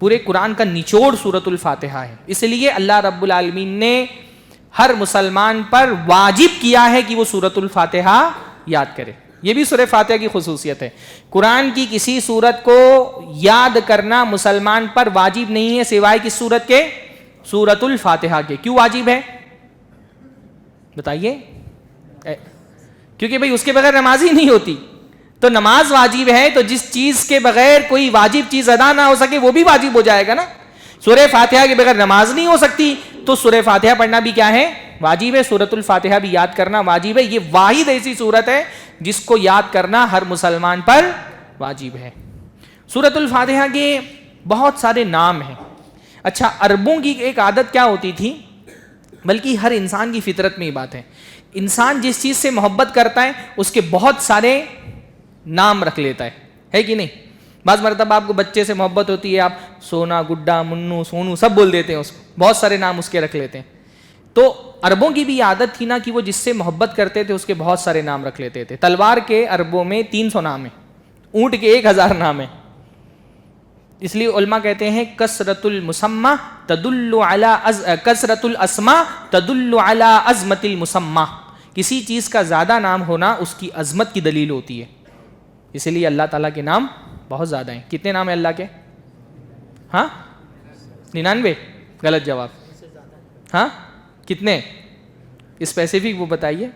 پورے قرآن کا نچوڑ سورۃ الفاتحہ ہے۔ اس لیے اللہ رب العالمین نے ہر مسلمان پر واجب کیا ہے کہ وہ سورۃ الفاتحہ یاد کرے۔ یہ بھی سورہ فاتحہ کی خصوصیت ہے، قرآن کی کسی سورت کو یاد کرنا مسلمان پر واجب نہیں ہے سوائے کس سورت کے؟ سورۃ الفاتحہ کے۔ کیوں واجب ہے بتائیے؟ کیونکہ بھئی اس کے بغیر نماز ہی نہیں ہوتی، تو نماز واجب ہے، تو جس چیز کے بغیر کوئی واجب چیز ادا نہ ہو سکے وہ بھی واجب ہو جائے گا نا۔ سورہ فاتحہ کے بغیر نماز نہیں ہو سکتی، تو سورہ فاتحہ پڑھنا بھی کیا ہے؟ واجب ہے۔ سورۃ الفاتحہ بھی یاد کرنا واجب ہے۔ یہ واحد ایسی سورت ہے جس کو یاد کرنا ہر مسلمان پر واجب ہے۔ سورۃ الفاتحہ کے بہت سارے نام ہیں۔ اچھا، عربوں کی ایک عادت کیا ہوتی تھی، بلکہ ہر انسان کی فطرت میں یہ بات ہے، انسان جس چیز سے محبت کرتا ہے اس کے بہت سارے نام رکھ لیتا ہے کہ نہیں؟ بعض مرتبہ آپ کو بچے سے محبت ہوتی ہے، آپ سونا، گڈا، منو، سونو سب بول دیتے ہیں اس کو، بہت سارے نام اس کے رکھ لیتے ہیں۔ تو عربوں کی بھی عادت تھی نا کہ وہ جس سے محبت کرتے تھے اس کے بہت سارے نام رکھ لیتے تھے. تلوار کے عربوں میں 300 نام ہیں, اونٹ کے 1000 نام ہیں. اس لیے علماء کہتے ہیں کثرت المسمى تدل علی کثرت الاسماء تدل علی عظمت المسمى. کسی چیز کا زیادہ نام ہونا اس کی عظمت کی دلیل ہوتی ہے. اسی لیے اللہ تعالیٰ کے نام بہت زیادہ ہیں. کتنے نام ہیں اللہ کے؟ ہاں 99. غلط جواب. ہاں کتنے اسپیسیفک وہ بتائیے.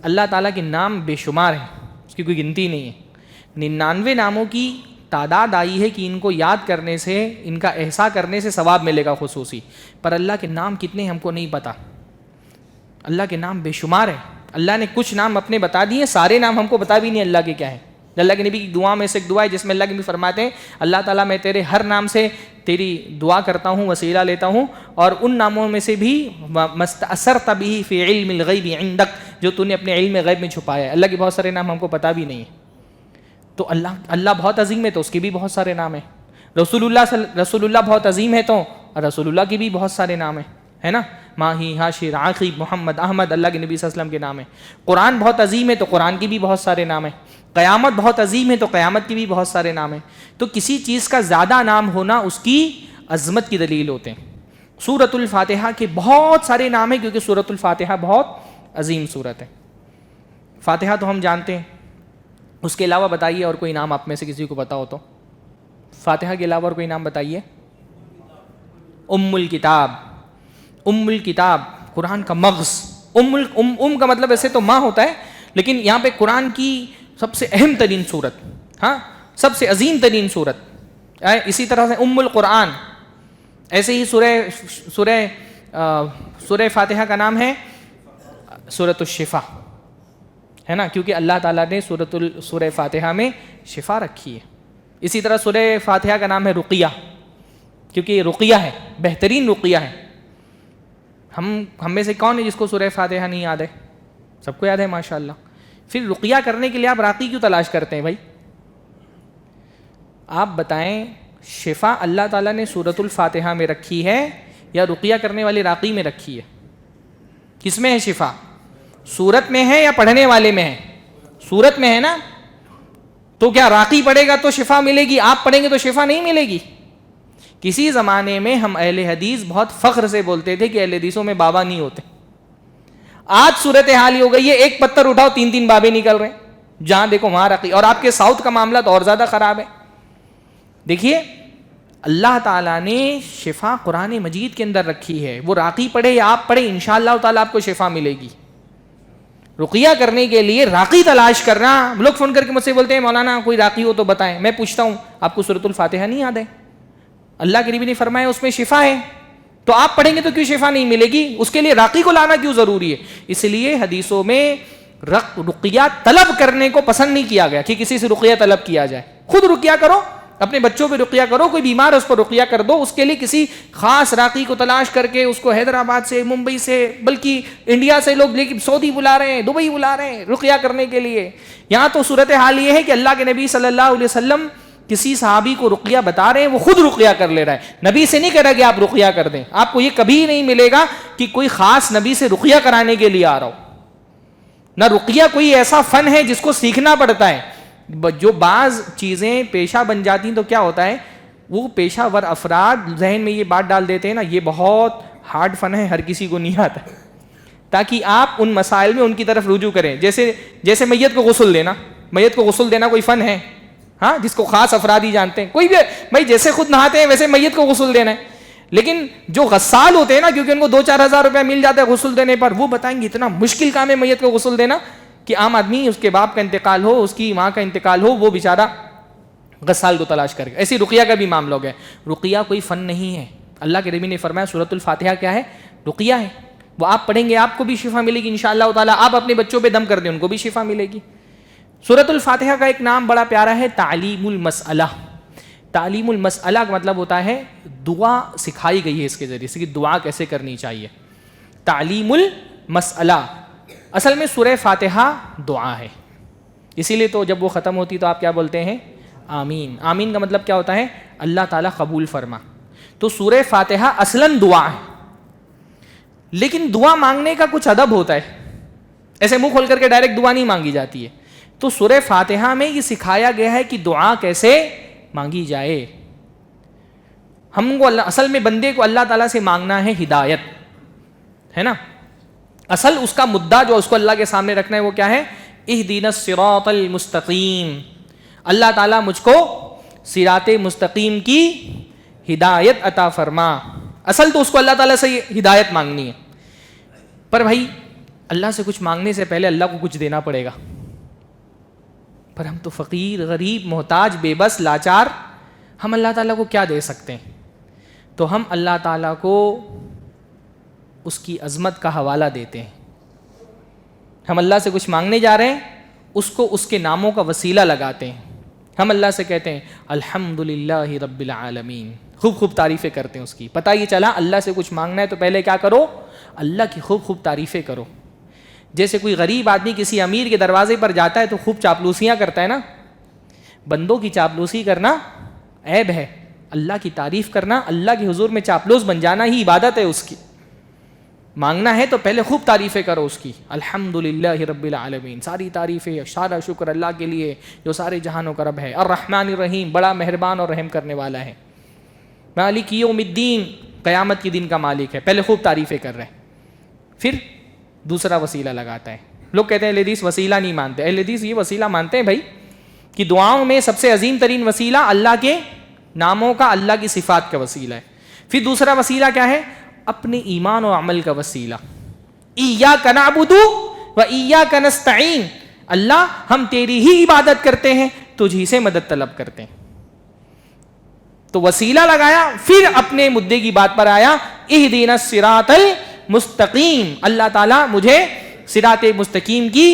اللہ تعالیٰ کے نام بے شمار ہیں, اس کی کوئی گنتی نہیں ہے. 99 ناموں کی تعداد آئی ہے کہ ان کو یاد کرنے سے, ان کا احساء کرنے سے ثواب ملے گا خصوصی. پر اللہ کے نام کتنے ہم کو نہیں پتا. اللہ کے نام بے شمار ہیں. اللہ نے کچھ نام اپنے بتا دیے, سارے نام ہم کو بتا بھی نہیں اللہ کے کیا ہیں. اللہ کے نبی کی دعا میں سے ایک دعا ہے جس میں اللہ کے نبی فرماتے ہیں اللہ تعالیٰ میں تیرے ہر نام سے تیری دعا کرتا ہوں, وسیلہ لیتا ہوں, اور ان ناموں میں سے بھی مستأثرت به فی علم الغیب عندک, جو تو نے اپنے علم غیب میں چھپایا ہے. اللہ کے بہت سارے نام ہم کو پتا بھی نہیں ہیں. تو اللہ بہت عظیم ہے تو اس کے بھی بہت سارے نام ہیں. رسول اللہ بہت عظیم ہے تو رسول اللہ کے بھی بہت سارے نام ہیں, ہے نا. ماہی, حاشر, عاقب, محمد, احمد اللہ کے نبی صلی اللہ علیہ وسلم کے نام ہیں. قرآن بہت عظیم ہے تو قرآن کے بھی بہت سارے نام ہیں. قیامت بہت عظیم ہے تو قیامت کے بھی بہت سارے نام ہیں. تو کسی چیز کا زیادہ نام ہونا اس کی عظمت کی دلیل ہوتے ہیں. سورۃ الفاتحہ کے بہت سارے نام ہیں کیونکہ سورۃ الفاتحہ بہت عظیم سورت ہے. فاتحہ تو ہم جانتے ہیں, اس کے علاوہ بتائیے اور کوئی نام آپ میں سے کسی کو پتا ہو تو. فاتحہ کے علاوہ اور کوئی نام بتائیے. ام الکتاب. ام الکتاب قرآن کا مغز. ام کا مطلب ایسے تو ماں ہوتا ہے, لیکن یہاں پہ قرآن کی سب سے اہم ترین صورت, ہاں سب سے عظیم ترین صورت. اسی طرح سے ام القرآن. ایسے ہی سورہ فاتحہ کا نام ہے سورۃ الشفا, ہے نا, کیونکہ اللہ تعالیٰ نے سورہ فاتحہ میں شفا رکھی ہے. اسی طرح سورہ فاتحہ کا نام ہے رقیہ, کیونکہ یہ رقیہ ہے, بہترین رقیہ ہے. ہم میں سے کون ہے جس کو سورہ فاتحہ نہیں یاد ہے؟ سب کو یاد ہے ماشاءاللہ. پھر رقیہ کرنے کے لیے آپ راقی کیوں تلاش کرتے ہیں بھائی؟ آپ بتائیں, شفا اللہ تعالیٰ نے سورۃ الفاتحہ میں رکھی ہے یا رقیہ کرنے والے راقی میں رکھی ہے؟ کس میں ہے شفا؟ سورت میں ہے یا پڑھنے والے میں ہے؟ سورت میں ہے نا. تو کیا راقی پڑھے گا تو شفا ملے گی, آپ پڑھیں گے تو شفا نہیں ملے گی؟ کسی زمانے میں ہم اہل حدیث بہت فخر سے بولتے تھے کہ اہل حدیثوں میں بابا نہیں ہوتے. آج صورتحال ہی ہو گئی ہے, ایک پتھر اٹھاؤ 3 بابے نکل رہے ہیں, جہاں دیکھو وہاں راقی. اور آپ کے ساؤتھ کا معاملہ تو اور زیادہ خراب ہے. دیکھیے اللہ تعالیٰ نے شفا قرآن مجید کے اندر رکھی ہے. وہ راقی پڑھے یا آپ پڑھے, انشاءاللہ تعالیٰ آپ کو شفا ملے گی. رقیہ کرنے کے لیے راقی تلاش کرنا. لوگ فون کر کے مجھ سے بولتے ہیں مولانا کوئی راقی ہو تو بتائیں. میں پوچھتا ہوں آپ کو سورۃ الفاتحہ نہیں یاد ہے؟ اللہ کے نبی نے فرمایا اس میں شفا ہے, تو آپ پڑھیں گے تو کیوں شفا نہیں ملے گی؟ اس کے لیے راقی کو لانا کیوں ضروری ہے؟ اس لیے حدیثوں میں رقیہ طلب کرنے کو پسند نہیں کیا گیا کہ کسی سے رقیہ طلب کیا جائے. خود رقیہ کرو, اپنے بچوں پہ رقیہ کرو, کوئی بیمار ہے اس پر رقیہ کر دو. اس کے لیے کسی خاص راقی کو تلاش کر کے اس کو حیدرآباد سے, ممبئی سے, بلکہ انڈیا سے لوگ لیکن سعودی بلا رہے ہیں, دبئی بلا رہے ہیں رقیہ کرنے کے لیے. یہاں تو صورتحال یہ ہے کہ اللہ کے نبی صلی اللہ علیہ وسلم کسی صحابی کو رقیہ بتا رہے ہیں, وہ خود رقیہ کر لے رہا ہے. نبی سے نہیں کہہ رہا کہ آپ رقیہ کر دیں. آپ کو یہ کبھی نہیں ملے گا کہ کوئی خاص نبی سے رقیہ کرانے کے لیے آ رہا ہو. نہ رقیہ کوئی ایسا فن ہے جس کو سیکھنا پڑتا ہے. جو بعض چیزیں پیشہ بن جاتی ہیں تو کیا ہوتا ہے, وہ پیشہ ور افراد ذہن میں یہ بات ڈال دیتے ہیں نا یہ بہت ہارڈ فن ہے, ہر کسی کو نہیں آتا, تاکہ آپ ان مسائل میں ان کی طرف رجوع کریں. جیسے میت کو غسل دینا, میت کو غسل دینا کوئی فن ہے؟ ہاں, جس کو خاص افراد ہی جانتے ہیں. کوئی بھی بھائی جیسے خود نہاتے ہیں ویسے میت کو غسل دینا ہے. لیکن جو غسال ہوتے ہیں نا, کیونکہ ان کو 2-4 ہزار روپے مل جاتا ہے غسل دینے پر, وہ بتائیں گے اتنا مشکل کام ہے میت کو غسل دینا کہ عام آدمی, اس کے باپ کا انتقال ہو, اس کی ماں کا انتقال ہو, وہ بیچارہ غسال کو تلاش کرے گا. ایسی رقیہ کا بھی معاملہ ہو گیا. رقیہ کوئی فن نہیں ہے. اللہ کے نبی نے فرمایا سورۃ الفاتحہ کیا ہے؟ رقیہ ہے. وہ آپ پڑھیں گے آپ کو بھی شفا ملے گی انشاءاللہ تعالیٰ. آپ اپنے بچوں پہ دم کر دیں ان کو بھی شفا ملے گی. سورۃ الفاتحہ کا ایک نام بڑا پیارا ہے, تعلیم المسئلہ. تعلیم المسئلہ کا مطلب ہوتا ہے دعا سکھائی گئی ہے اس کے ذریعے سے کہ دعا کیسے کرنی چاہیے. تعلیم المسئلہ. اصل میں سورہ فاتحہ دعا ہے, اسی لیے تو جب وہ ختم ہوتی تو آپ کیا بولتے ہیں؟ آمین. آمین کا مطلب کیا ہوتا ہے؟ اللہ تعالیٰ قبول فرما. تو سورہ فاتحہ اصلاً دعا ہے. لیکن دعا مانگنے کا کچھ ادب ہوتا ہے، ایسے منہ کھول کر کے ڈائریکٹ دعا نہیں مانگی جاتی ہے. تو سورہ فاتحہ میں یہ سکھایا گیا ہے کہ دعا کیسے مانگی جائے. ہم کو اصل میں بندے کو اللہ تعالیٰ سے مانگنا ہے ہدایت، ہے نا. اصل اس کا مدعا جو اس کو اللہ کے سامنے رکھنا ہے وہ کیا ہے؟ اہدنا الصراط المستقیم. اللہ تعالیٰ مجھ کو صراط مستقیم کی ہدایت عطا فرما. اصل تو اس کو اللہ تعالیٰ سے ہدایت مانگنی ہے. پر بھائی اللہ سے کچھ مانگنے سے پہلے اللہ کو کچھ دینا پڑے گا. پر ہم تو فقیر، غریب، محتاج، بے بس، لاچار، ہم اللہ تعالیٰ کو کیا دے سکتے ہیں؟ تو ہم اللہ تعالیٰ کو اس کی عظمت کا حوالہ دیتے ہیں. ہم اللہ سے کچھ مانگنے جا رہے ہیں، اس کو اس کے ناموں کا وسیلہ لگاتے ہیں. ہم اللہ سے کہتے ہیں الحمدللہ رب العالمین، خوب تعریفیں کرتے ہیں اس کی. پتہ یہ چلا اللہ سے کچھ مانگنا ہے تو پہلے کیا کرو؟ اللہ کی خوب تعریفیں کرو. جیسے کوئی غریب آدمی کسی امیر کے دروازے پر جاتا ہے تو خوب چاپلوسیاں کرتا ہے نا. بندوں کی چاپلوسی کرنا عیب ہے، اللہ کی تعریف کرنا، اللہ کے حضور میں چاپلوس بن جانا ہی عبادت ہے اس کی. مانگنا ہے تو پہلے خوب تعریفیں کرو اس کی. الحمدللہ رب العالمین، ساری تعریفیں، سارا شکر اللہ کے لیے جو سارے جہانوں کا رب ہے. الرحمن الرحیم، بڑا مہربان اور رحم کرنے والا ہے. مالک یوم الدین، قیامت کے دن کا مالک ہے. پہلے خوب تعریفیں کر رہے ہیں. پھر دوسرا وسیلہ لگاتا ہے. لوگ کہتے ہیں اہل حدیث وسیلہ نہیں مانتے. اہل حدیث یہ وسیلہ مانتے ہیں بھائی کہ دعاؤں میں سب سے عظیم ترین وسیلہ اللہ کے ناموں کا، اللہ کی صفات کا وسیلہ ہے. پھر دوسرا وسیلہ کیا ہے؟ اپنے ایمان و عمل کا وسیلہ. ایاک نعبد و ایاک نستعین، اللہ ہم تیری ہی عبادت کرتے ہیں، تجھی سے مدد طلب کرتے ہیں. تو وسیلہ لگایا، پھر اپنے مدعے کی بات پر آیا اہدنا الصراط المستقیم، اللہ تعالیٰ مجھے صراط مستقیم کی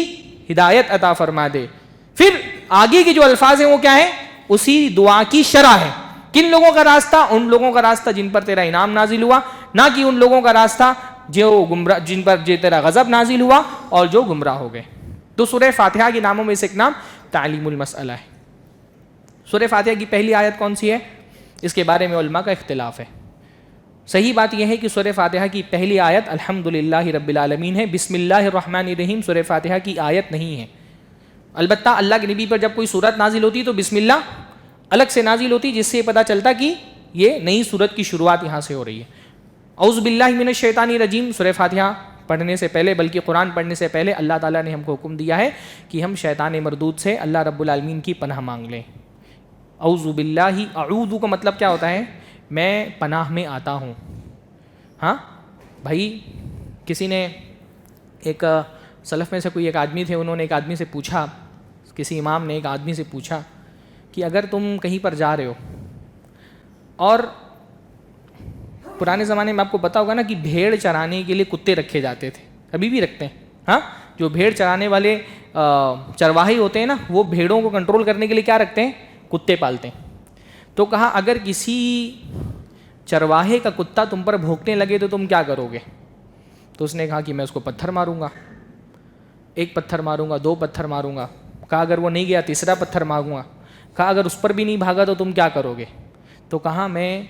ہدایت عطا فرما دے. پھر آگے کے جو الفاظ ہیں وہ کیا ہے؟ اسی دعا کی شرح ہے. کن لوگوں کا راستہ؟ ان لوگوں کا راستہ جن پر تیرا انعام نازل ہوا، نہ کہ ان لوگوں کا راستہ جو گمراہ، جن پر تیرا غضب نازل ہوا اور جو گمراہ ہو گئے. تو سورہ فاتحہ کے ناموں میں سے ایک نام تعلیم المسئلہ ہے. سورہ فاتحہ کی پہلی آیت کون سی ہے؟ اس کے بارے میں علماء کا اختلاف ہے. صحیح بات یہ ہے کہ سورہ فاتحہ کی پہلی آیت الحمدللہ رب العالمین ہے. بسم اللہ الرحمن الرحیم سورہ فاتحہ کی آیت نہیں ہے. البتہ اللہ کے نبی پر جب کوئی سورت نازل ہوتی تو بسم اللہ الگ سے نازل ہوتی، جس سے پتہ چلتا کہ یہ نئی سورت کی شروعات یہاں سے ہو رہی ہے. اعوذ باللہ من الشیطان الرجیم سورہ فاتحہ پڑھنے سے پہلے، بلکہ قرآن پڑھنے سے پہلے اللہ تعالیٰ نے ہم کو حکم دیا ہے کہ ہم شیطان مردود سے اللہ رب العالمین کی پناہ مانگ لیں. اعوذ باللہ، اعوذ کا مطلب کیا ہوتا ہے؟ میں پناہ میں آتا ہوں. ہاں بھائی، کسی نے ایک سلف میں سے کوئی ایک آدمی تھے، انہوں نے ایک آدمی سے پوچھا، کسی امام نے ایک آدمی سے پوچھا کہ اگر تم کہیں پر جا رہے ہو اور پرانے زمانے میں آپ کو پتا ہوگا نا کہ بھیڑ چرانے کے لیے کتے رکھے جاتے تھے، ابھی بھی رکھتے ہیں. ہاں، جو بھیڑ چرانے والے چرواہی ہوتے ہیں نا، وہ بھیڑوں کو کنٹرول کرنے کے لیے کیا رکھتے ہیں؟ کتے پالتے ہیں. تو کہا اگر کسی چرواہے کا کتا تم پر بھونکنے لگے تو تم کیا کرو گے؟ تو اس نے کہا کہ میں اس کو پتھر ماروں گا. ایک پتھر ماروں گا، دو پتھر ماروں گا. کہا اگر وہ نہیں گیا تیسرا پتھر ماروں گا. کہا اگر اس پر بھی نہیں بھاگا تو تم کیا کرو گے؟ تو کہا میں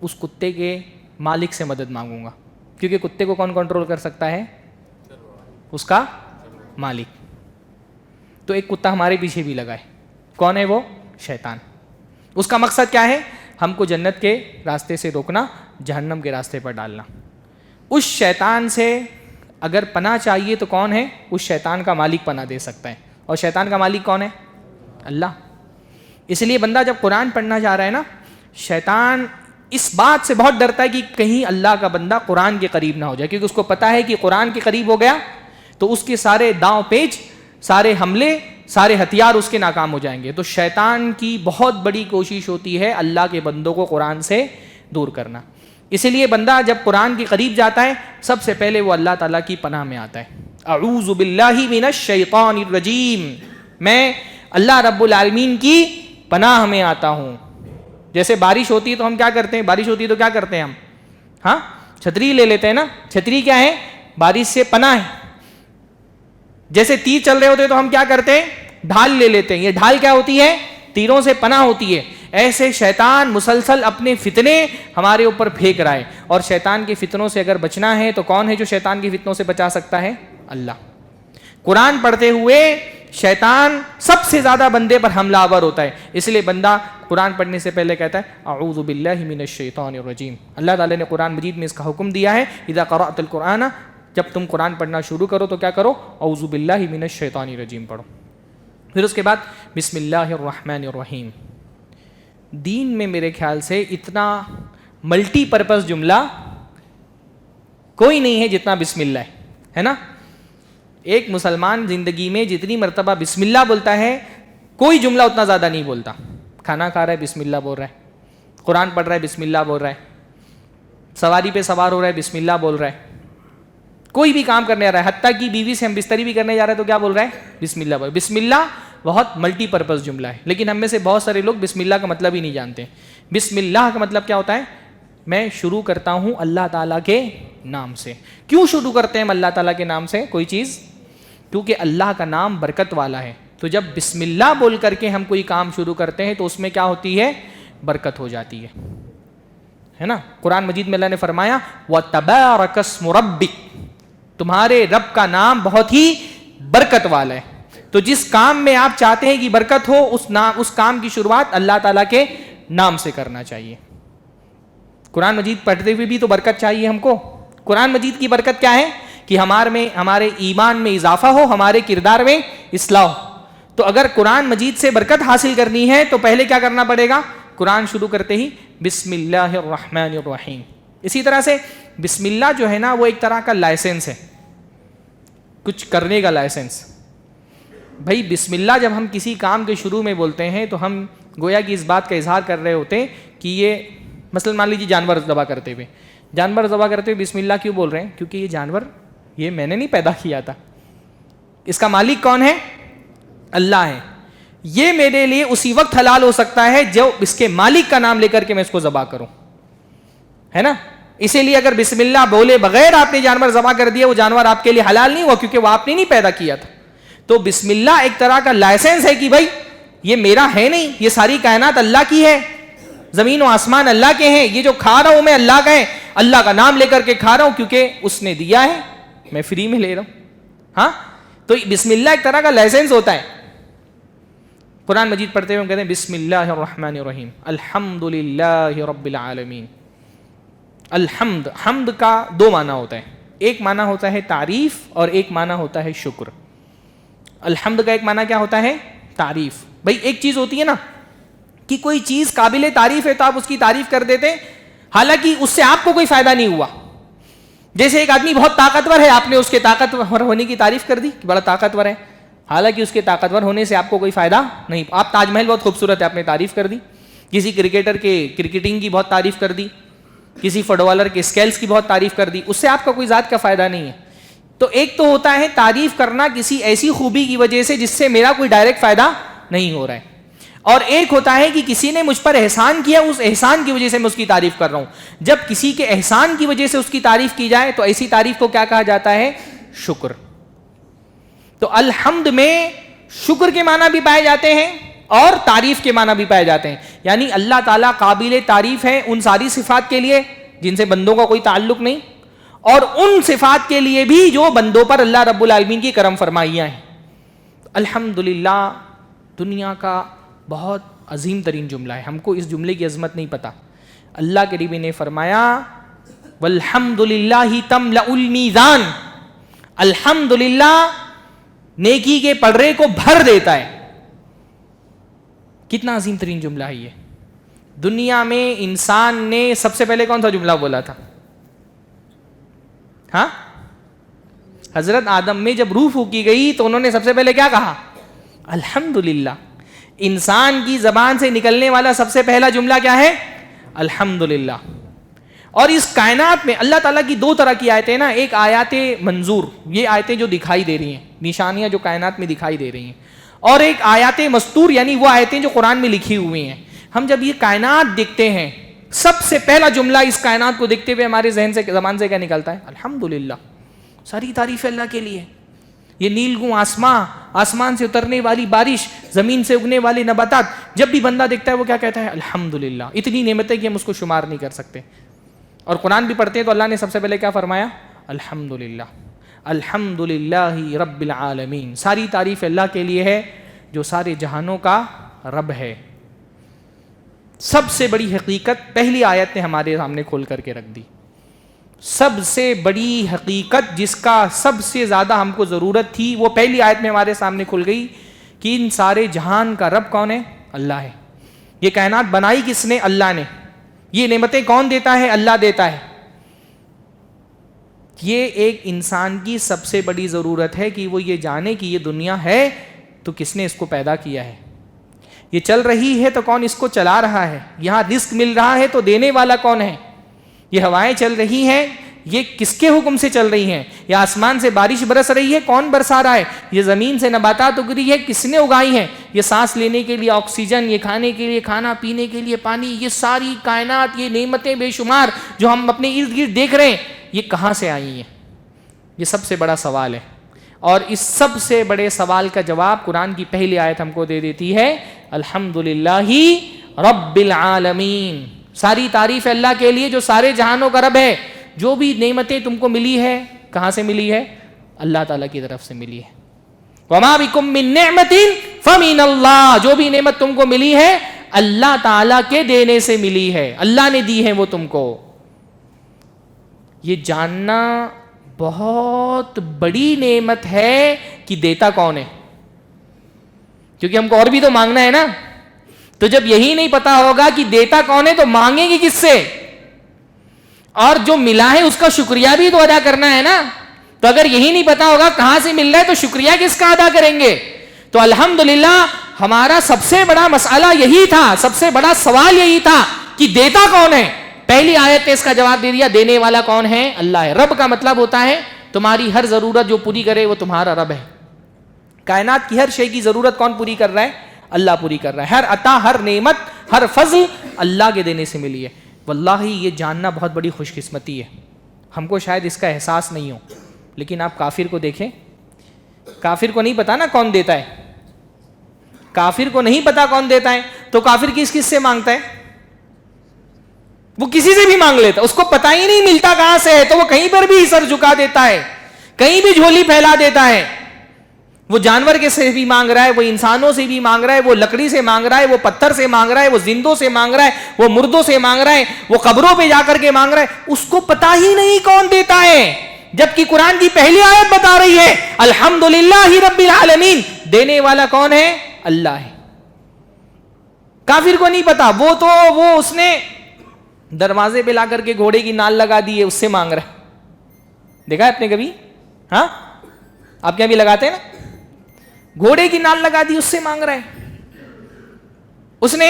اس کتے کے مالک سے مدد مانگوں گا، کیونکہ کتے کو کون کنٹرول کر سکتا ہے؟ اس کا مالک. تو ایک کتا ہمارے پیچھے بھی لگا ہے. کون ہے وہ؟ شیطان. اس کا مقصد کیا ہے؟ ہم کو جنت کے راستے سے روکنا، جہنم کے راستے پر ڈالنا. اس شیطان سے اگر پناہ چاہیے تو کون ہے؟ اس شیطان کا مالک پناہ دے سکتا ہے. اور شیطان کا مالک کون ہے؟ اللہ. اس لیے بندہ جب قرآن پڑھنا چاہ رہا ہے نا، شیطان اس بات سے بہت ڈرتا ہے کہ کہیں اللہ کا بندہ قرآن کے قریب نہ ہو جائے، کیونکہ اس کو پتا ہے کہ قرآن کے قریب ہو گیا تو اس کے سارے داؤں پیچ، سارے حملے، سارے ہتھیار اس کے ناکام ہو جائیں گے. تو شیطان کی بہت بڑی کوشش ہوتی ہے اللہ کے بندوں کو قرآن سے دور کرنا. اسی لیے بندہ جب قرآن کے قریب جاتا ہے سب سے پہلے وہ اللہ تعالیٰ کی پناہ میں آتا ہے. اعوذ باللہ من الشیطان الرجیم، میں اللہ رب العالمین کی پناہ میں آتا ہوں. جیسے بارش ہوتی ہے تو ہم کیا کرتے ہیں؟ بارش ہوتی ہے تو کیا کرتے ہیں ہم؟ ہاں، چھتری لے لیتے ہیں نا. چھتری کیا ہے؟ بارش سے پناہ ہے. جیسے تیر چل رہے ہوتے ہیں تو ہم کیا کرتے ہیں؟ ڈھال لے لیتے ہیں. یہ ڈھال کیا ہوتی ہے؟ تیروں سے پناہ ہوتی ہے. ایسے شیطان مسلسل اپنے فتنے ہمارے اوپر پھینک رہا ہے، اور شیطان کے فتنوں سے اگر بچنا ہے تو کون ہے جو شیطان کے فتنوں سے بچا سکتا ہے؟ اللہ۔ قرآن پڑھتے ہوئے شیطان سب سے زیادہ بندے پر حملہ آور ہوتا ہے، اس لیے بندہ قرآن پڑھنے سے پہلے کہتا ہے اعوذ باللہ من الشیطان الرجیم۔ اللہ تعالیٰ نے قرآن مجید میں اس کا حکم دیا ہے، اذا قرأت القرآن، جب تم قرآن پڑھنا شروع کرو تو کیا کرو؟ اعوذ باللہ من الشیطان الرجیم پڑھو۔ پھر اس کے بعد بسم اللہ الرحمن الرحیم۔ دین میں میرے خیال سے اتنا ملٹی پرپز جملہ کوئی نہیں ہے جتنا بسم اللہ ہے نا؟ ایک مسلمان زندگی میں جتنی مرتبہ بسم اللہ بولتا ہے، کوئی جملہ اتنا زیادہ نہیں بولتا۔ کھانا کھا رہا ہے بسم اللہ بول رہا ہے، قرآن پڑھ رہا ہے بسم اللہ بول رہا ہے، سواری پہ سوار ہو رہا ہے بسم اللہ بول رہا ہے، کوئی بھی کام کرنے جا رہا ہے، حتیٰ کہ بیوی سے ہم بستری بھی کرنے جا رہے ہیں تو کیا بول رہا ہے؟ بسم اللہ بول۔ بسم اللہ بہت ملٹی پرپز جملہ ہے، لیکن ہم میں سے بہت سارے لوگ بسم اللہ کا مطلب ہی نہیں جانتے۔ بسم اللہ کا مطلب کیا ہوتا ہے؟ میں شروع کرتا ہوں اللہ تعالیٰ کے نام سے۔ کیوں شروع کرتے ہیں ہم اللہ تعالیٰ کے نام سے کوئی چیز؟ کیونکہ اللہ کا نام برکت والا ہے، تو جب بسم اللہ بول کر کے ہم کوئی کام شروع کرتے ہیں تو اس میں کیا ہوتی ہے؟ برکت ہو جاتی ہے نا؟ قرآن مجید میں اللہ نے فرمایا وَتَبَارَكَ اسْمُ رَبِّكَ، تمہارے رب کا نام بہت ہی برکت والا ہے۔ تو جس کام میں آپ چاہتے ہیں کہ برکت ہو، اس کام کی شروعات اللہ تعالیٰ کے نام سے کرنا چاہیے۔ قرآن مجید پڑھتے ہوئے بھی تو برکت چاہیے ہم کو۔ قرآن مجید کی برکت کیا ہے؟ کہ ہمارے ایمان میں اضافہ ہو، ہمارے کردار میں اصلاح ہو۔ تو اگر قرآن مجید سے برکت حاصل کرنی ہے تو پہلے کیا کرنا پڑے گا؟ قرآن شروع کرتے ہی بسم اللہ الرحمن الرحیم۔ اسی طرح سے بسم اللہ جو ہے نا وہ ایک طرح کا لائسنس ہے، کچھ کرنے کا لائسنس۔ بھائی بسم اللہ جب ہم کسی کام کے شروع میں بولتے ہیں تو ہم گویا کہ اس بات کا اظہار کر رہے ہوتے ہیں کہ یہ مثلا مان لیجیے جانور ذبح کرتے ہوئے بسم اللہ کیوں بول رہے ہیں؟ کیونکہ یہ جانور یہ میں نے نہیں پیدا کیا تھا، اس کا مالک کون ہے؟ اللہ ہے۔ یہ میرے لیے اسی وقت حلال ہو سکتا ہے جو اس کے مالک کا نام لے کر کے میں اس کو ذبح کروں، ہے نا؟ اسی لیے اگر بسم اللہ بولے بغیر آپ نے جانور ذبح کر دیا، وہ جانور آپ کے لیے حلال نہیں ہوا، کیونکہ وہ آپ نے نہیں پیدا کیا تھا۔ تو بسم اللہ ایک طرح کا لائسنس ہے کہ بھائی یہ میرا ہے نہیں، یہ ساری کائنات اللہ کی ہے، زمین و آسمان اللہ کے ہیں، یہ جو کھا رہا ہوں میں اللہ کا ہے، اللہ کا نام لے کر کے کھا رہا ہوں کیونکہ اس نے دیا ہے، میں فری میں لے رہا ہوں۔ ہاں، تو بسم اللہ ایک طرح کا لائسنس ہوتا ہے۔ قرآن مجید پڑھتے ہوئے ہم کہتے ہیں بسم اللہ الرحمن الرحیم، الحمد للہ رب العالمین۔ الحمد، حمد کا دو معنی ہوتا ہے، ایک معنی ہوتا ہے تعریف اور ایک معنی ہوتا ہے شکر۔ الحمد کا ایک معنی کیا ہوتا ہے؟ تعریف۔ بھائی ایک چیز ہوتی ہے نا کہ کوئی چیز قابل تعریف ہے تو آپ اس کی تعریف کر دیتے حالانکہ اس سے آپ کو کوئی فائدہ نہیں ہوا۔ جیسے ایک آدمی بہت طاقتور ہے، آپ نے اس کے طاقتور ہونے کی تعریف کر دی کہ بڑا طاقتور ہے، حالانکہ اس کے طاقتور ہونے سے آپ کو کوئی فائدہ نہیں۔ آپ تاج محل بہت خوبصورت ہے، آپ نے تعریف کر دی، کسی کرکٹر کے کرکٹنگ کی بہت تعریف کر دی، کسی فٹ بالر کے اسکلز کی بہت تعریف کر دی، اس سے آپ کا کوئی ذات کا فائدہ نہیں ہے۔ تو ایک تو ہوتا ہے تعریف کرنا کسی ایسی خوبی کی وجہ سے جس سے میرا کوئی ڈائریکٹ فائدہ نہیں ہو رہا ہے، اور ایک ہوتا ہے کہ کسی نے مجھ پر احسان کیا، اس احسان کی وجہ سے میں اس کی تعریف کر رہا ہوں۔ جب کسی کے احسان کی وجہ سے اس کی تعریف کی جائے تو ایسی تعریف کو کیا کہا جاتا ہے؟ شکر۔ تو الحمد میں شکر کے معنی بھی پائے جاتے ہیں اور تعریف کے معنی بھی پائے جاتے ہیں، یعنی اللہ تعالیٰ قابل تعریف ہے ان ساری صفات کے لیے جن سے بندوں کا کوئی تعلق نہیں، اور ان صفات کے لیے بھی جو بندوں پر اللہ رب العالمین کی کرم فرمائیاں ہیں۔ الحمدللہ دنیا کا بہت عظیم ترین جملہ ہے، ہم کو اس جملے کی عظمت نہیں پتہ۔ اللہ کے نبی نے فرمایا والحمدللہ تملأ المیزان، الحمدللہ نیکی کے پڑرے کو بھر دیتا ہے۔ کتنا عظیم ترین جملہ ہے یہ۔ دنیا میں انسان نے سب سے پہلے کون سا جملہ بولا تھا؟ ہاں، حضرت آدم میں جب روح پھونکی گئی تو انہوں نے سب سے پہلے کیا کہا؟ الحمدللہ۔ انسان کی زبان سے نکلنے والا سب سے پہلا جملہ کیا ہے؟ الحمدللہ۔ اور اس کائنات میں اللہ تعالیٰ کی دو طرح کی آیتیں نا، ایک آیات منظور، یہ آیتیں جو دکھائی دے رہی ہیں، نشانیاں جو کائنات میں دکھائی دے رہی ہیں، اور ایک آیات مستور یعنی وہ آیتیں جو قرآن میں لکھی ہوئی ہیں۔ ہم جب یہ کائنات دیکھتے ہیں سب سے پہلا جملہ اس کائنات کو دیکھتے ہوئے ہمارے ذہن سے، زبان سے کیا نکلتا ہے؟ الحمدللہ، ساری تعریف اللہ کے لیے۔ یہ نیلگوں آسمان سے اترنے والی بارش، زمین سے اگنے والے نباتات، جب بھی بندہ دیکھتا ہے وہ کیا کہتا ہے؟ الحمدللہ. اتنی نعمتیں کہ ہم اس کو شمار نہیں کر سکتے. اور قرآن بھی پڑھتے ہیں تو اللہ نے سب سے پہلے کیا فرمایا؟ الحمدللہ، الحمدللہ رب العالمین. ساری تعریف اللہ کے لیے ہے جو سارے جہانوں کا رب ہے. سب سے بڑی حقیقت پہلی آیت نے ہمارے سامنے کھول کر کے رکھ دی. سب سے بڑی حقیقت جس کا سب سے زیادہ ہم کو ضرورت تھی وہ پہلی آیت میں ہمارے سامنے کھل گئی کہ ان سارے جہان کا رب کون ہے؟ اللہ ہے. یہ کائنات بنائی کس نے؟ اللہ نے. یہ نعمتیں کون دیتا ہے؟ اللہ دیتا ہے. یہ ایک انسان کی سب سے بڑی ضرورت ہے کہ وہ یہ جانے کہ یہ دنیا ہے تو کس نے اس کو پیدا کیا ہے، یہ چل رہی ہے تو کون اس کو چلا رہا ہے، یہاں رزق مل رہا ہے تو دینے والا کون ہے، یہ ہوائیں چل رہی ہیں یہ کس کے حکم سے چل رہی ہیں، یہ آسمان سے بارش برس رہی ہے کون برسا رہا ہے، یہ زمین سے نباتات اگ رہی ہے کس نے اگائی ہیں، یہ سانس لینے کے لیے آکسیجن، یہ کھانے کے لیے کھانا، پینے کے لیے پانی، یہ ساری کائنات، یہ نعمتیں بے شمار جو ہم اپنے ارد گرد دیکھ رہے ہیں یہ کہاں سے آئی ہیں؟ یہ سب سے بڑا سوال ہے. اور اس سب سے بڑے سوال کا جواب قرآن کی پہلی آیت ہم کو دے دیتی ہے الحمدللہ رب العالمین. ساری تعریف اللہ کے لیے جو سارے جہانوں کا رب ہے. جو بھی نعمتیں تم کو ملی ہے کہاں سے ملی ہے؟ اللہ تعالیٰ کی طرف سے ملی ہے. وما بکم من نعمت فمن اللہ. جو بھی نعمت تم کو ملی ہے اللہ تعالیٰ کے دینے سے ملی ہے، اللہ نے دی ہے وہ تم کو. یہ جاننا بہت بڑی نعمت ہے کہ دیتا کون ہے، کیونکہ ہم کو اور بھی تو مانگنا ہے نا. تو جب یہی نہیں پتا ہوگا کہ دیتا کون ہے تو مانگیں گے کس سے؟ اور جو ملا ہے اس کا شکریہ بھی تو ادا کرنا ہے نا. تو اگر یہی نہیں پتا ہوگا کہاں سے مل رہا ہے تو شکریہ کس کا ادا کریں گے؟ تو الحمدللہ ہمارا سب سے بڑا مسئلہ یہی تھا، سب سے بڑا سوال یہی تھا کہ دیتا کون ہے. پہلی آیت نے اس کا جواب دے دیا، دینے والا کون ہے؟ اللہ ہے. رب کا مطلب ہوتا ہے تمہاری ہر ضرورت جو پوری کرے وہ تمہارا رب ہے. کائنات کی ہر شے کی ضرورت کون پوری کر رہا ہے؟ اللہ پوری کر رہا ہے. ہر عطا، ہر نعمت، ہر فضل اللہ کے دینے سے ملی ہے. واللہ یہ جاننا بہت بڑی خوش قسمتی ہے. ہم کو شاید اس کا احساس نہیں ہو، لیکن آپ کافر کو دیکھیں، کافر کو نہیں پتا نا کون دیتا ہے. کافر کو نہیں پتا کون دیتا ہے تو کافر کس کس سے مانگتا ہے؟ وہ کسی سے بھی مانگ لیتا، اس کو پتا ہی نہیں ملتا کہاں سے ہے تو وہ کہیں پر بھی سر جھکا دیتا ہے، کہیں بھی جھولی پھیلا دیتا ہے. وہ جانور کے سے بھی مانگ رہا ہے، وہ انسانوں سے بھی مانگ رہا ہے، وہ لکڑی سے مانگ رہا ہے، وہ پتھر سے مانگ رہا ہے، وہ زندوں سے مانگ رہا ہے، وہ مردوں سے مانگ رہا ہے، وہ قبروں پہ جا کر کے مانگ رہا ہے. اس کو پتا ہی نہیں کون دیتا ہے، جبکہ قرآن کی پہلی آیت بتا رہی ہے الحمدللہ رب العالمین. دینے والا کون ہے؟ اللہ ہے. کافر کو نہیں پتا، وہ اس نے دروازے پہ لا کر کے گھوڑے کی نال لگا دی ہے، اس سے مانگ رہا ہے. دیکھا ہے آپ نے کبھی؟ ہاں آپ کیا بھی لگاتے ہیں نا، گھوڑے کی نال لگا دی، اس سے مانگ رہا ہے. اس نے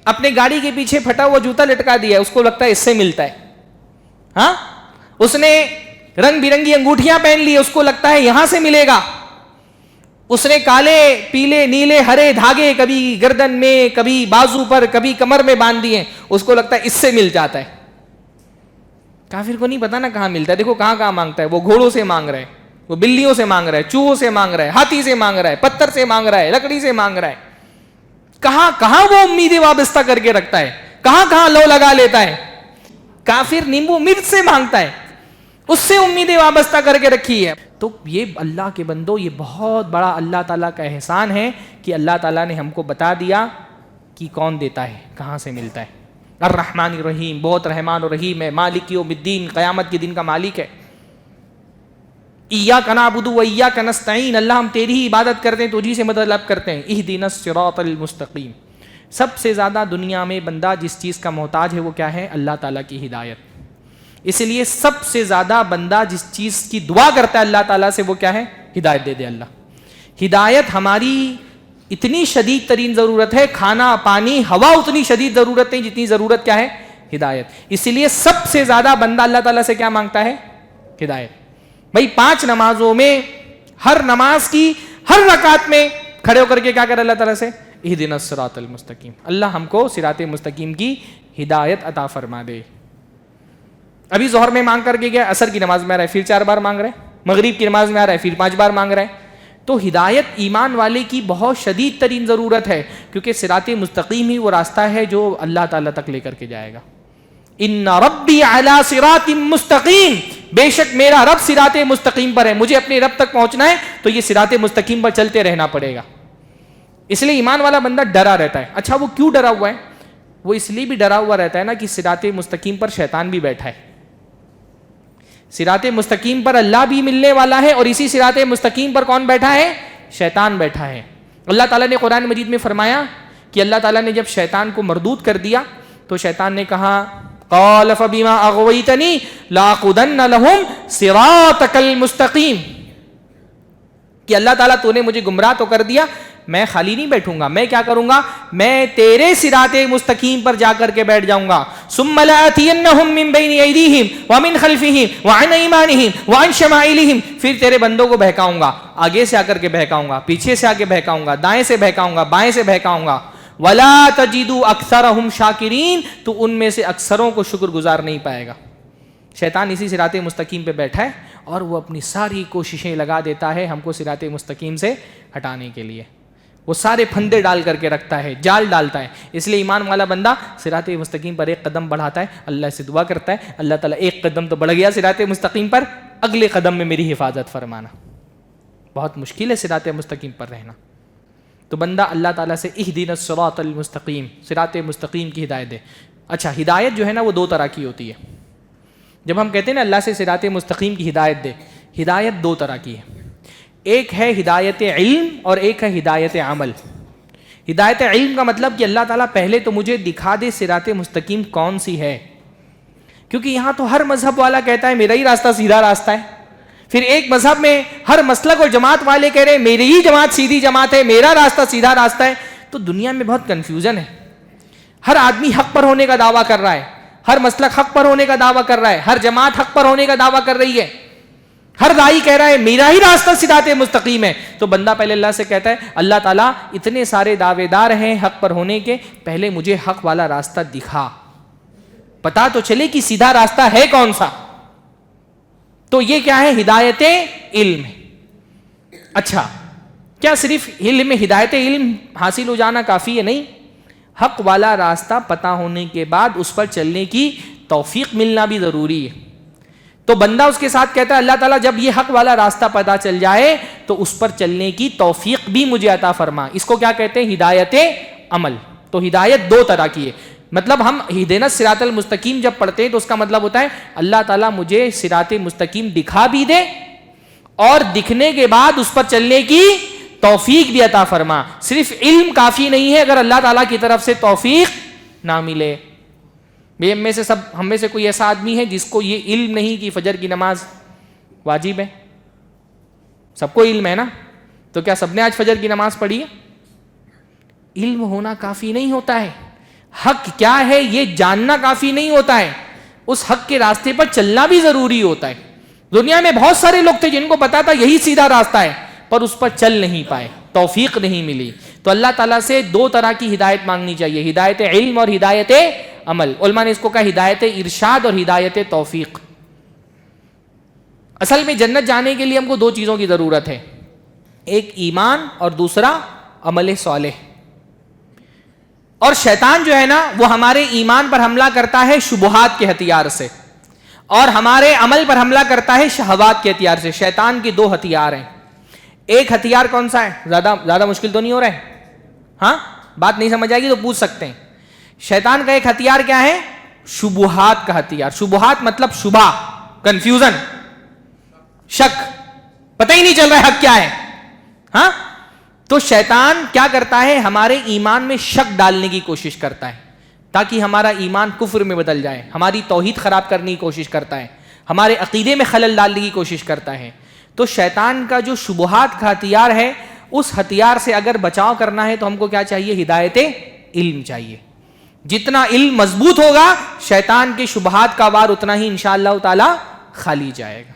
اپنے گاڑی کے پیچھے پھٹا ہوا جوتا لٹکا دیا ہے، اس کو لگتا ہے اس سے ملتا ہے. ہاں اس نے رنگ برنگی انگوٹھیاں پہن لی، اس کو لگتا ہے یہاں سے ملے گا. اس نے کالے پیلے نیلے ہرے دھاگے کبھی گردن میں، کبھی بازو پر، کبھی کمر میں باندھ دیے، اس کو لگتا ہے اس سے مل جاتا ہے. کافر کو نہیں پتا نا کہاں ملتا ہے. دیکھو کہاں کہاں مانگتا ہے، وہ گھوڑوں سے مانگ رہا ہے، وہ بلیوں سے مانگ رہا ہے، چوہوں سے مانگ رہا ہے، ہاتھی سے مانگ رہا ہے، پتھر سے مانگ رہا ہے، لکڑی سے مانگ رہا ہے. کہاں کہاں وہ امیدیں وابستہ کر کے رکھتا ہے، کہاں کہاں لو لگا لیتا ہے. کافر نیمبو مرچ سے مانگتا ہے، اس سے امیدیں وابستہ کر کے رکھی ہے. تو یہ اللہ کے بندو، یہ بہت بڑا اللہ تعالیٰ کا احسان ہے کہ اللہ تعالیٰ نے ہم کو بتا دیا کہ کون دیتا ہے، کہاں سے ملتا ہے. الرحمن الرحیم، بہت رحمان اور رحیم ہے. مالک یوم الدین، قیامت کے دن کا مالک ہے. ایاک نعبد و ایاک نستعین، اللہ ہم تیری ہی عبادت کرتے ہیں، تجھی سے مدد طلب کرتے ہیں. اہدنا الصراط المستقیم. سب سے زیادہ دنیا میں بندہ جس چیز کا محتاج ہے وہ کیا ہے؟ اللہ تعالیٰ کی ہدایت. اس لیے سب سے زیادہ بندہ جس چیز کی دعا کرتا ہے اللہ تعالیٰ سے وہ کیا ہے؟ ہدایت دے دے اللہ. ہدایت ہماری اتنی شدید ترین ضرورت ہے، کھانا پانی ہوا اتنی شدید ضرورت ہے جتنی ضرورت کیا ہے؟ ہدایت. اس لیے سب سے زیادہ بندہ اللہ تعالیٰ سے کیا مانگتا ہے؟ ہدایت. بھائی 5 نمازوں میں ہر نماز کی ہر رکعت میں کھڑے ہو کر کے کیا کر اللہ تعالیٰ سے؟ اہدنا الصراط المستقیم. اللہ ہم کو صراط مستقیم کی ہدایت عطا فرما دے. ابھی ظہر میں مانگ کر کے گیا، عصر کی نماز میں رہے، پھر 4 بار مانگ رہے. مغرب کی نماز میں آ رہا ہے پھر 5 بار مانگ رہا ہے. تو ہدایت ایمان والے کی بہت شدید ترین ضرورت ہے, کیونکہ صراط مستقیم ہی وہ راستہ ہے جو اللہ تعالیٰ تک لے کر کے جائے گا. ان ربی علی صراط مستقیم, بے شک میرا رب صراط مستقیم پر ہے, مجھے اپنے رب تک پہنچنا ہے تو یہ صراط مستقیم پر چلتے رہنا پڑے گا. اس لیے ایمان والا بندہ ڈرا رہتا ہے. اچھا وہ کیوں ڈرا ہوا ہے؟ وہ اس لیے بھی ڈرا ہوا رہتا ہے نا کہ صراط مستقیم پر شیطان بھی بیٹھا ہے. صراط مستقیم پر اللہ بھی ملنے والا ہے, اور اسی صراط مستقیم پر کون بیٹھا ہے؟ شیطان بیٹھا ہے. اللہ تعالیٰ نے قرآن مجید میں فرمایا کہ اللہ تعالیٰ نے جب شیطان کو مردود کر دیا تو شیطان نے کہا قال فبما اغویتنی لاقعدن لہم صراطک المستقیم, کہ اللہ تعالیٰ تو نے مجھے گمراہ تو کر دیا, میں خالی نہیں بیٹھوں گا, میں کیا کروں گا, میں تیرے صراط مستقیم پر جا کر کے بیٹھ جاؤں گا. ثم لآتینہم من بین ایدیہم ومن خلفہم وعن ایمانہم وعن شمائلہم, پھر تیرے بندوں کو بہکاؤں گا, آگے سے آ کر کے بہکاؤں گا, پیچھے سے آ کے بہکاؤں گا, دائیں سے بہکاؤں گا, بائیں سے بہکاؤں گا. ولا تجد اکثرہم شاکرین, تو ان میں سے اکثروں کو شکر گزار نہیں پائے گا. شیطان اسی صراط مستقیم پہ بیٹھا ہے اور وہ اپنی ساری کوششیں لگا دیتا ہے ہم کو صراط مستقیم سے ہٹانے کے لیے. وہ سارے پھندے ڈال کر کے رکھتا ہے, جال ڈالتا ہے. اس لیے ایمان والا بندہ صراط مستقیم پر ایک قدم بڑھاتا ہے, اللہ سے دعا کرتا ہے اللہ تعالیٰ ایک قدم تو بڑھ گیا صراط مستقیم پر, اگلے قدم میں میری حفاظت فرمانا. بہت مشکل ہے صراط مستقیم پر رہنا. تو بندہ اللہ تعالیٰ سے اہدنا الصراط المستقیم, صراط مستقیم کی ہدایت دے. اچھا ہدایت جو ہے نا وہ 2 طرح کی ہوتی ہے. جب ہم کہتے ہیں نا اللہ سے صراط مستقیم کی ہدایت دے, ہدایت 2 طرح کی ہے. ایک ہے ہدایت علم اور ایک ہے ہدایت عمل. ہدایت علم کا مطلب کہ اللہ تعالیٰ پہلے تو مجھے دکھا دے صراط مستقیم کون سی ہے, کیونکہ یہاں تو ہر مذہب والا کہتا ہے میرا ہی راستہ سیدھا راستہ ہے. پھر ایک مذہب میں ہر مسلک اور جماعت والے کہہ رہے ہیں میری ہی جماعت سیدھی جماعت ہے, میرا راستہ سیدھا راستہ ہے. تو دنیا میں بہت کنفیوژن ہے. ہر آدمی حق پر ہونے کا دعویٰ کر رہا ہے, ہر مسلک حق پر ہونے کا دعویٰ کر رہا ہے, ہر جماعت حق پر ہونے کا دعویٰ کر رہی ہے, ہر داعی کہہ رہا ہے میرا ہی راستہ صراط مستقیم ہے. تو بندہ پہلے اللہ سے کہتا ہے اللہ تعالیٰ اتنے سارے دعوے دار ہیں حق پر ہونے کے, پہلے مجھے حق والا راستہ دکھا, پتا تو چلے کہ سیدھا راستہ ہے کون سا. تو یہ کیا ہے؟ ہدایت علم. اچھا کیا صرف علم میں ہدایت علم حاصل ہو جانا کافی ہے؟ نہیں, حق والا راستہ پتا ہونے کے بعد اس پر چلنے کی توفیق ملنا بھی ضروری ہے. تو بندہ اس کے ساتھ کہتا ہے اللہ تعالیٰ جب یہ حق والا راستہ پتا چل جائے تو اس پر چلنے کی توفیق بھی مجھے عطا فرما. اس کو کیا کہتے ہیں؟ ہدایت عمل. تو ہدایت 2 طرح کی ہے. مطلب ہم اہدنا الصراط المستقیم جب پڑھتے ہیں تو اس کا مطلب ہوتا ہے اللہ تعالیٰ مجھے صراط مستقیم دکھا بھی دے اور دکھنے کے بعد اس پر چلنے کی توفیق بھی عطا فرما. صرف علم کافی نہیں ہے اگر اللہ تعالیٰ کی طرف سے توفیق نہ ملے. ہم میں سے کوئی ایسا آدمی ہے جس کو یہ علم نہیں کہ فجر کی نماز واجب ہے؟ سب کو علم ہے نا, تو کیا سب نے آج فجر کی نماز پڑھی ہے؟ علم ہونا کافی نہیں ہوتا ہے, حق کیا ہے یہ جاننا کافی نہیں ہوتا ہے, اس حق کے راستے پر چلنا بھی ضروری ہوتا ہے. دنیا میں بہت سارے لوگ تھے جن کو پتا تھا یہی سیدھا راستہ ہے پر اس پر چل نہیں پائے, توفیق نہیں ملی. تو اللہ تعالیٰ سے 2 طرح کی ہدایت مانگنی چاہیے, ہدایت علم اور ہدایت عمل. علماء نے اس کو کہا ہدایت ارشاد اور ہدایت توفیق. اصل میں جنت جانے کے لیے ہم کو 2 چیزوں کی ضرورت ہے, ایک ایمان اور دوسرا عمل صالح. اور شیطان جو ہے نا وہ ہمارے ایمان پر حملہ کرتا ہے شبہات کے ہتھیار سے, اور ہمارے عمل پر حملہ کرتا ہے شہوات کے ہتھیار سے. شیطان کے 2 ہتھیار ہیں. ایک ہتھیار کون سا ہے؟ زیادہ مشکل تو نہیں ہو رہا ہے؟ ہاں بات نہیں سمجھ آئے گی تو پوچھ سکتے ہیں. شیطان کا ایک ہتھیار کیا ہے؟ شبہات کا ہتھیار. شبہات مطلب شبہ, کنفیوژن, شک, پتہ ہی نہیں چل رہا ہے حق کیا ہے. ہاں تو شیطان کیا کرتا ہے؟ ہمارے ایمان میں شک ڈالنے کی کوشش کرتا ہے تاکہ ہمارا ایمان کفر میں بدل جائے, ہماری توحید خراب کرنے کی کوشش کرتا ہے, ہمارے عقیدے میں خلل ڈالنے کی کوشش کرتا ہے. تو شیطان کا جو شبہات کا ہتھیار ہے اس ہتھیار سے اگر بچاؤ کرنا ہے تو ہم کو کیا چاہیے؟ ہدایت علم چاہیے. جتنا علم مضبوط ہوگا شیطان کے شبہات کا وار اتنا ہی انشاءاللہ تعالی خالی جائے گا.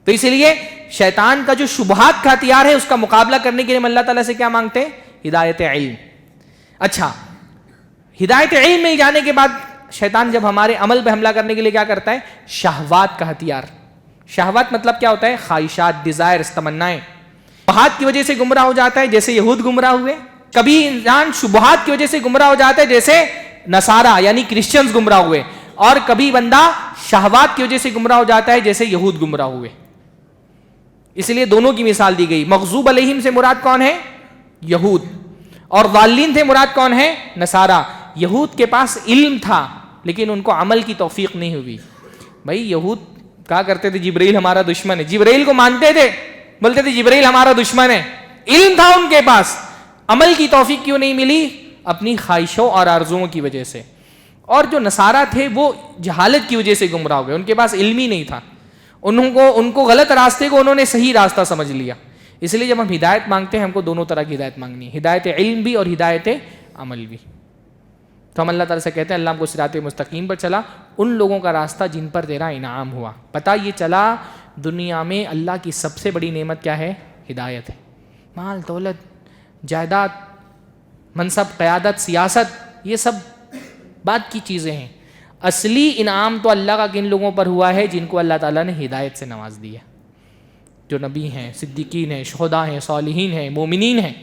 تو اسی لیے شیطان کا جو شبہات کا ہتھیار ہے اس کا مقابلہ کرنے کے لیے ہم اللہ تعالیٰ سے کیا مانگتے ہیں؟ ہدایت علم. اچھا ہدایت علم مل جانے کے بعد شیطان جب ہمارے عمل پہ حملہ کرنے کے لیے کیا کرتا ہے؟ شہوات کا ہتھیار. شہوات مطلب کیا ہوتا ہے؟ خواہشات، ڈیزائرز، تمنائیں. شبہات کی وجہ سے گمراہ ہو جاتا ہے جیسے یہود گمراہ ہوئے. کبھی انسان شبہات کی وجہ سے گمراہ ہو جاتا ہے جیسے نصارہ یعنی کرسچنز گمراہ ہوئے, اور کبھی بندہ شہوات کی وجہ سے گمراہ ہو جاتا ہے جیسے یہود گمراہ ہوئے. اس لیے دونوں کی مثال دی گئی. مغضوب علیہم سے مراد کون ہے؟ یہود. اور ضالین سے مراد کون ہے؟ نصارہ. یہود کے پاس علم تھا لیکن ان کو عمل کی توفیق نہیں ہوئی. بھائی یہود کہا کرتے تھے جبرائیل ہمارا دشمن ہے, جبرائیل کو مانتے تھے, بولتے تھے جبرائیل ہمارا دشمن ہے, علم تھا ان کے پاس, عمل کی توفیق کیوں نہیں ملی؟ اپنی خواہشوں اور آرزوؤں کی وجہ سے. اور جو نصارہ تھے وہ جہالت کی وجہ سے گمراہ ہو گئے, ان کے پاس علم ہی نہیں تھا, ان کو غلط راستے کو انہوں نے صحیح راستہ سمجھ لیا. اس لیے جب ہم ہدایت مانگتے ہیں ہم کو دونوں طرح کی ہدایت مانگنی ہے, ہدایت علم بھی اور ہدایت عمل بھی. تو ہم اللہ تعالیٰ سے کہتے ہیں اللہ ہم کو صراط مستقیم پر چلا, ان لوگوں کا راستہ جن پر تیرا انعام ہوا. پتہ یہ چلا دنیا میں اللہ کی سب سے بڑی نعمت کیا ہے؟ ہدایت ہے. مال دولت, جائیداد, منصب, قیادت, سیاست, یہ سب بات کی چیزیں ہیں. اصلی انعام تو اللہ کا کن لوگوں پر ہوا ہے؟ جن کو اللہ تعالیٰ نے ہدایت سے نواز دی ہے, جو نبی ہیں, صدیقین ہیں, شہداء ہیں, صالحین ہیں, مومنین ہیں.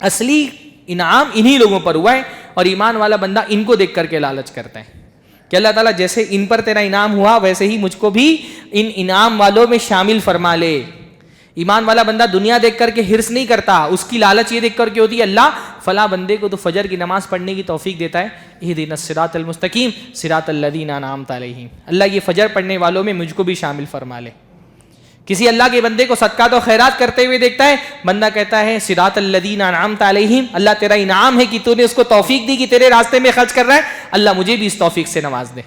اصلی انعام انہی لوگوں پر ہوا ہے, اور ایمان والا بندہ ان کو دیکھ کر کے لالچ کرتا ہے کہ اللہ تعالیٰ جیسے ان پر تیرا انعام ہوا ویسے ہی مجھ کو بھی ان انعام والوں میں شامل فرما لے. ایمان والا بندہ دنیا دیکھ کر کے حرص نہیں کرتا, اس کی لالچ یہ دیکھ کر کے ہوتی ہے اللہ فلاں بندے کو تو فجر کی نماز پڑھنے کی توفیق دیتا ہے, اہدنا الصراط المستقیم صراط الذین انعمت علیہم, اللہ یہ فجر پڑھنے والوں میں مجھ کو بھی شامل فرما لے. کسی اللہ کے بندے کو صدقات و خیرات کرتے ہوئے دیکھتا ہے, بندہ کہتا ہے صراط الذین انعمت علیہم, اللہ تیرا انعام ہے کہ تو نے اس کو توفیق دی کہ تیرے راستے میں خرچ کر رہا ہے, اللہ مجھے بھی اس توفیق سے نواز دے.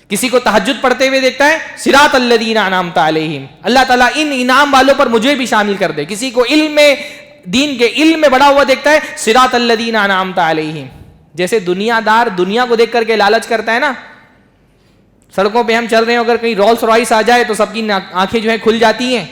کسی کو تہجد پڑھتے ہوئے دیکھتا ہے صراط الذین انعمت علیہم, اللہ تعالیٰ ان انعام والوں پر مجھے بھی شامل کر دے. کسی کو علم میں, دین کے علم میں بڑا ہوا دیکھتا ہے صراط الذین انعمت علیہم. جیسے دنیا دار دنیا کو دیکھ کر کے لالچ کرتا ہے نا, سڑکوں پہ ہم چل رہے ہیں اگر کہیں رولس رائس آ جائے تو سب کی آنکھیں جو ہیں کھل جاتی ہیں.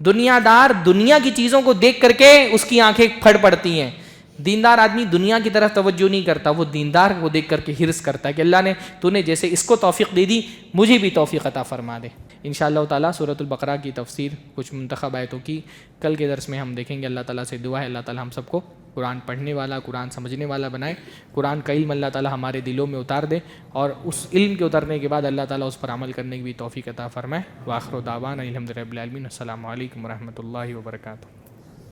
دنیا دار دنیا کی چیزوں کو دیکھ کر کے اس کی آنکھیں پھٹ پڑتی ہیں. دیندار آدمی دنیا کی طرف توجہ نہیں کرتا, وہ دیندار کو دیکھ کر کے حرص کرتا ہے کہ اللہ نے تو نے جیسے اس کو توفیق دے دی مجھے بھی توفیق عطا فرما دے. انشاءاللہ تعالیٰ سورۃ البقرہ کی تفسیر کچھ منتخب آیتوں کی کل کے درس میں ہم دیکھیں گے. اللہ تعالیٰ سے دعا ہے اللہ تعالیٰ ہم سب کو قرآن پڑھنے والا, قرآن سمجھنے والا بنائے. قرآن کا علم اللہ تعالیٰ ہمارے دلوں میں اتار دے, اور اس علم کے اترنے کے بعد اللہ تعالیٰ اس پر عمل کرنے کی بھی توفیق عطا فرمائے. وآخر دعوانا الحمد للہ رب العالمین. السلام علیکم ورحمۃ اللہ وبرکاتہ.